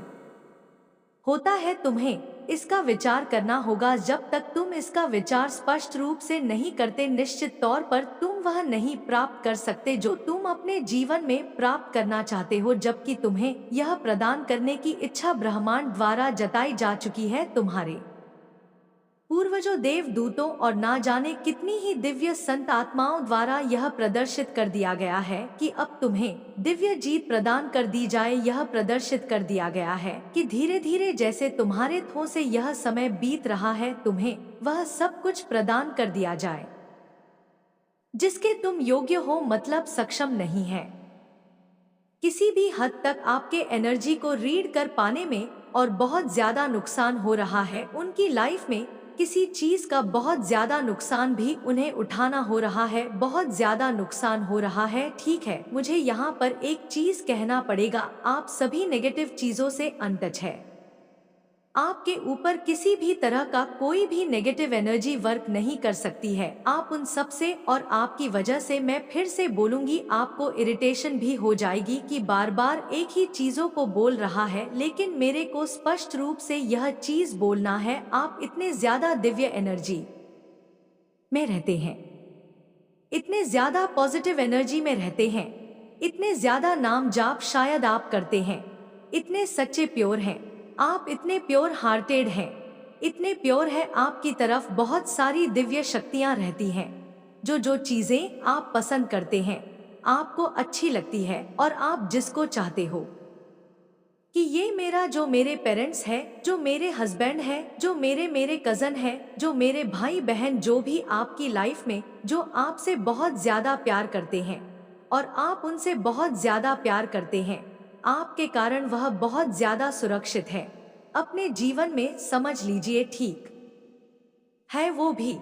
होता है? तुम्हें इसका विचार करना होगा। जब तक तुम इसका विचार स्पष्ट रूप से नहीं करते, निश्चित तौर पर तुम वह नहीं प्राप्त कर सकते जो तुम अपने जीवन में प्राप्त करना चाहते हो। जबकि तुम्हें यह प्रदान करने की इच्छा ब्रह्मांड द्वारा जताई जा चुकी है। तुम्हारे पूर्वजों, देवदूतों और ना जाने कितनी ही दिव्य संत आत्माओं द्वारा यह प्रदर्शित कर दिया गया है कि अब तुम्हें दिव्य जीत प्रदान कर दी जाए। यह प्रदर्शित कर दिया गया है कि धीरे धीरे जैसे तुम्हारे थों से यह समय बीत रहा है, तुम्हें वह सब कुछ प्रदान कर दिया जाए जिसके तुम योग्य हो, मतलब सक्षम नहीं है। किसी भी हद तक आपके एनर्जी को रीड कर पाने में और बहुत ज्यादा नुकसान हो रहा है। उनकी लाइफ में किसी चीज का बहुत ज्यादा नुकसान भी उन्हें उठाना हो रहा है, बहुत ज्यादा नुकसान हो रहा है। ठीक है, मुझे यहाँ पर एक चीज कहना पड़ेगा, आप सभी नेगेटिव चीजों से अनटच है। आपके ऊपर किसी भी तरह का कोई भी नेगेटिव एनर्जी वर्क नहीं कर सकती है। आप उन सब से और आपकी वजह से, मैं फिर से बोलूंगी, आपको इरिटेशन भी हो जाएगी कि बार बार एक ही चीजों को बोल रहा है, लेकिन मेरे को स्पष्ट रूप से यह चीज बोलना है। आप इतने ज्यादा दिव्य एनर्जी में रहते हैं, इतने ज्यादा पॉजिटिव एनर्जी में रहते हैं, इतने ज्यादा नाम जाप शायद आप करते हैं, इतने सच्चे प्योर हैं, आप इतने प्योर हार्टेड हैं, इतने प्योर है। आपकी तरफ बहुत सारी दिव्य शक्तियां रहती हैं। जो चीजें आप पसंद करते हैं, आपको अच्छी लगती है और आप जिसको चाहते हो कि ये मेरा, जो मेरे पेरेंट्स है, जो मेरे हस्बैंड है, जो मेरे मेरे कजन है, जो मेरे भाई बहन, जो भी आपकी लाइफ में जो आपसे बहुत ज्यादा प्यार करते हैं और आप उनसे बहुत ज्यादा प्यार करते हैं, आपके कारण वह बहुत ज्यादा सुरक्षित है अपने जीवन में। समझ लीजिए, ठीक है, वो भी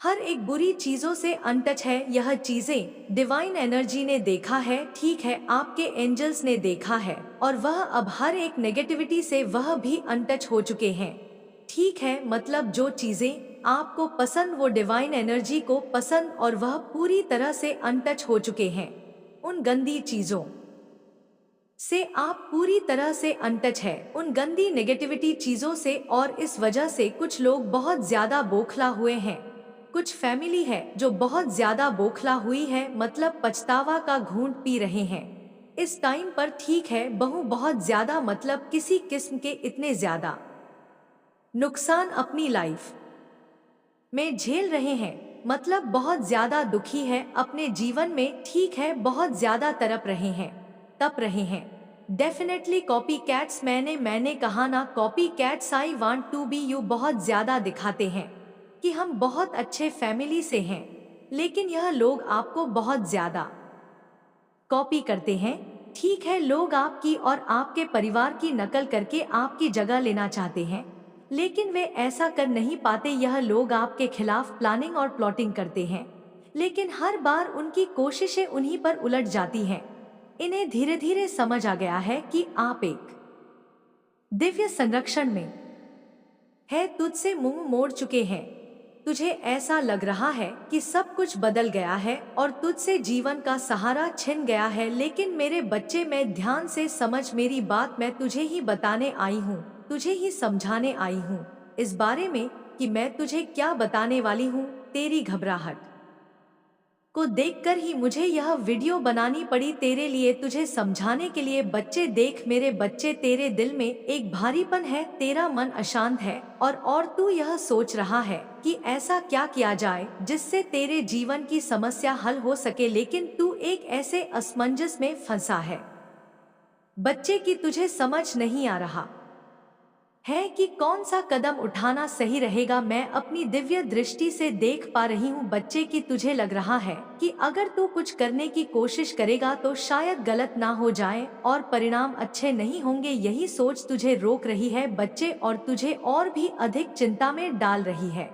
हर एक बुरी चीजों से अनटच है। यह चीजें डिवाइन एनर्जी ने देखा है, ठीक है, आपके एंजल्स ने देखा है, और वह अब हर एक नेगेटिविटी से वह भी अनटच हो चुके हैं। ठीक है, मतलब जो चीजें आपको पसंद वो डिवाइन एनर्जी को पसंद, और वह पूरी तरह से अनटच हो चुके हैं उन गंदी चीजों से। आप पूरी तरह से अनटच है उन गंदी नेगेटिविटी चीजों से, और इस वजह से कुछ लोग बहुत ज्यादा बौखला हुए हैं। कुछ फैमिली है जो बहुत ज्यादा बौखला हुई है, मतलब पछतावा का घूंट पी रहे हैं इस टाइम पर। ठीक है, बहुत ज्यादा, मतलब किसी किस्म के इतने ज्यादा नुकसान अपनी लाइफ में झेल रहे हैं, मतलब बहुत ज्यादा दुखी है अपने जीवन में। ठीक है, बहुत ज्यादा तड़प रहे हैं। डेफिनेटली कॉपी कैट्स, मैंने कहा ना, copy cats, I want to be you, बहुत ज्यादा दिखाते हैं कि हम बहुत अच्छे फैमिली से हैं, लेकिन यह लोग आपको बहुत ज्यादा कॉपी करते हैं। ठीक है, लोग आपकी और आपके परिवार की नकल करके आपकी जगह लेना चाहते हैं, लेकिन वे ऐसा कर नहीं पाते। यह लोग आपके खिलाफ प्लानिंग और प्लॉटिंग करते हैं, लेकिन हर बार उनकी कोशिशें उन्हीं पर उलट जाती हैं। इन्हें धीरे धीरे समझ आ गया है कि आप एक दिव्य संरक्षण में है, तुझसे मुंह मोड़ चुके हैं। तुझे ऐसा लग रहा है कि सब कुछ बदल गया है और तुझसे जीवन का सहारा छिन गया है, लेकिन मेरे बच्चे, मैं ध्यान से समझ मेरी बात। मैं तुझे ही बताने आई हूँ, तुझे ही समझाने आई हूँ इस बारे में कि मैं तुझे क्या बताने वाली हूँ। तेरी घबराहट को देखकर ही मुझे यह वीडियो बनानी पड़ी तेरे लिए, तुझे समझाने के लिए। बच्चे देख मेरे बच्चे, तेरे दिल में एक भारीपन है, तेरा मन अशांत है और तू यह सोच रहा है कि ऐसा क्या किया जाए जिससे तेरे जीवन की समस्या हल हो सके, लेकिन तू एक ऐसे असमंजस में फंसा है बच्चे की तुझे समझ नहीं आ रहा है कि कौन सा कदम उठाना सही रहेगा। मैं अपनी दिव्य दृष्टि से देख पा रही हूँ बच्चे की तुझे लग रहा है कि अगर तू कुछ करने की कोशिश करेगा तो शायद गलत ना हो जाए और परिणाम अच्छे नहीं होंगे। यही सोच तुझे रोक रही है बच्चे और तुझे और भी अधिक चिंता में डाल रही है।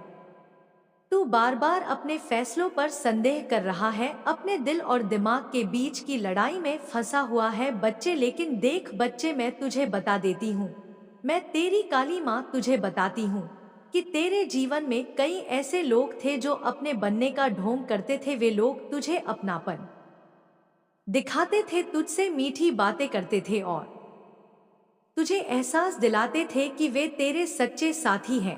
तू बार बार अपने फैसलों पर संदेह कर रहा है, अपने दिल और दिमाग के बीच की लड़ाई में फंसा हुआ है बच्चे। लेकिन देख बच्चे, मैं तुझे बता देती हूँ, मैं तेरी काली माँ तुझे बताती हूँ कि तेरे जीवन में कई ऐसे लोग थे जो अपने बनने का ढोंग करते थे। वे लोग तुझे अपनापन दिखाते थे, तुझसे मीठी बातें करते थे और तुझे एहसास दिलाते थे कि वे तेरे सच्चे साथी हैं।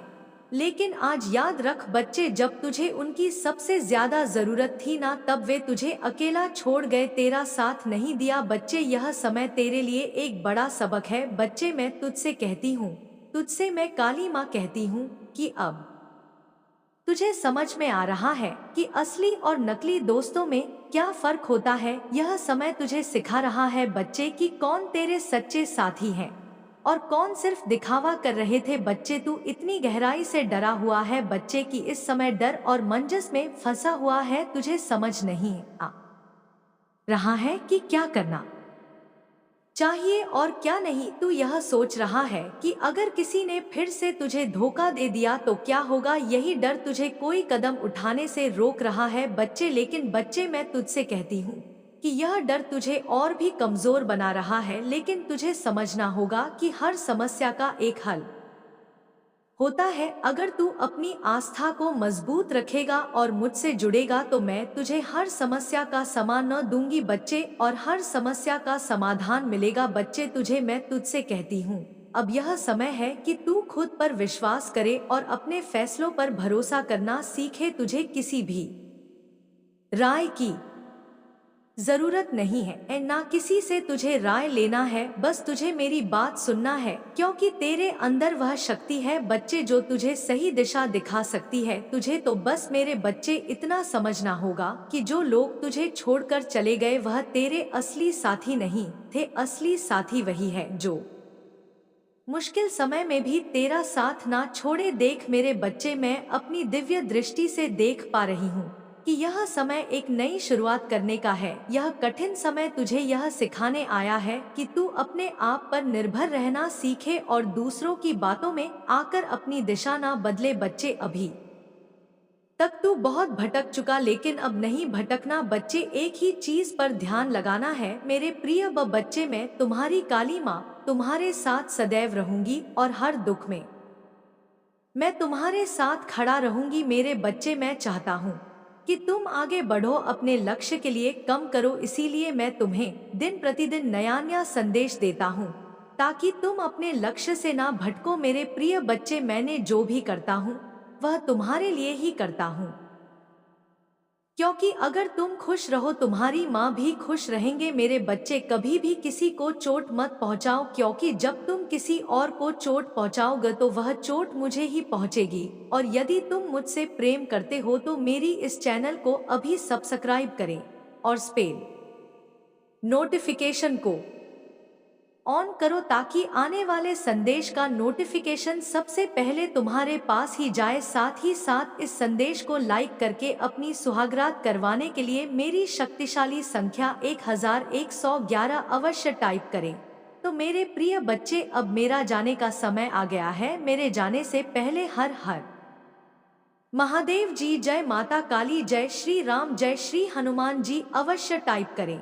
लेकिन आज याद रख बच्चे, जब तुझे उनकी सबसे ज्यादा जरूरत थी ना, तब वे तुझे अकेला छोड़ गए, तेरा साथ नहीं दिया। बच्चे, यह समय तेरे लिए एक बड़ा सबक है बच्चे। मैं तुझसे कहती हूँ, तुझसे मैं काली माँ कहती हूँ कि अब तुझे समझ में आ रहा है कि असली और नकली दोस्तों में क्या फर्क होता है। यह समय तुझे सिखा रहा है बच्चे कि कौन तेरे सच्चे साथी हैं और कौन सिर्फ दिखावा कर रहे थे। बच्चे, तू इतनी गहराई से डरा हुआ है बच्चे कि इस समय डर और मंजस में फंसा हुआ है, तुझे समझ नहीं आ रहा है कि क्या करना चाहिए और क्या नहीं। तू यह सोच रहा है कि अगर किसी ने फिर से तुझे धोखा दे दिया तो क्या होगा। यही डर तुझे कोई कदम उठाने से रोक रहा है बच्चे। लेकिन बच्चे, मैं तुझसे कहती हूँ कि यह डर तुझे और भी कमजोर बना रहा है। लेकिन तुझे समझना होगा कि हर समस्या का एक हल होता है। अगर तू अपनी आस्था को मजबूत रखेगा और मुझसे जुड़ेगा तो मैं तुझे हर समस्या का समाधान दूंगी बच्चे, और हर समस्या का समाधान मिलेगा बच्चे तुझे। मैं तुझसे कहती हूँ, अब यह समय है कि तू खुद पर विश्वास करे और अपने फैसलों पर भरोसा करना सीखे। तुझे किसी भी राय की जरूरत नहीं है, ना किसी से तुझे राय लेना है, बस तुझे मेरी बात सुनना है, क्योंकि तेरे अंदर वह शक्ति है बच्चे जो तुझे सही दिशा दिखा सकती है। तुझे तो बस मेरे बच्चे इतना समझना होगा कि जो लोग तुझे छोड़कर चले गए वह तेरे असली साथी नहीं थे। असली साथी वही है जो मुश्किल समय में भी तेरा साथ ना छोड़े। देख मेरे बच्चे, मैं अपनी दिव्य दृष्टि से देख पा रही हूँ कि यह समय एक नई शुरुआत करने का है। यह कठिन समय तुझे यह सिखाने आया है कि तू अपने आप पर निर्भर रहना सीखे और दूसरों की बातों में आकर अपनी दिशा ना बदले बच्चे। अभी तक तू बहुत भटक चुका, लेकिन अब नहीं भटकना बच्चे। एक ही चीज पर ध्यान लगाना है मेरे प्रिय बच्चे। मैं तुम्हारी काली माँ तुम्हारे साथ सदैव रहूंगी और हर दुख में मैं तुम्हारे साथ खड़ा रहूंगी मेरे बच्चे। मैं चाहता हूँ कि तुम आगे बढ़ो, अपने लक्ष्य के लिए कम करो। इसीलिए मैं तुम्हें दिन प्रतिदिन नया नया संदेश देता हूँ ताकि तुम अपने लक्ष्य से ना भटको मेरे प्रिय बच्चे। मैंने जो भी करता हूँ वह तुम्हारे लिए ही करता हूँ, क्योंकि अगर तुम खुश रहो तुम्हारी माँ भी खुश रहेंगे मेरे बच्चे। कभी भी किसी को चोट मत पहुँचाओ, क्योंकि जब तुम किसी और को चोट पहुँचाओगे तो वह चोट मुझे ही पहुँचेगी। और यदि तुम मुझसे प्रेम करते हो तो मेरी इस चैनल को अभी सब्सक्राइब करें और बेल नोटिफिकेशन को ऑन करो ताकि आने वाले संदेश का नोटिफिकेशन सबसे पहले तुम्हारे पास ही जाए। साथ ही साथ इस संदेश को लाइक करके अपनी सुहागरात करवाने के लिए मेरी शक्तिशाली संख्या 1111 अवश्य टाइप करें। तो मेरे प्रिय बच्चे, अब मेरा जाने का समय आ गया है। मेरे जाने से पहले हर हर महादेव जी, जय माता काली, जय श्री राम, जय श्री हनुमान जी अवश्य टाइप करें।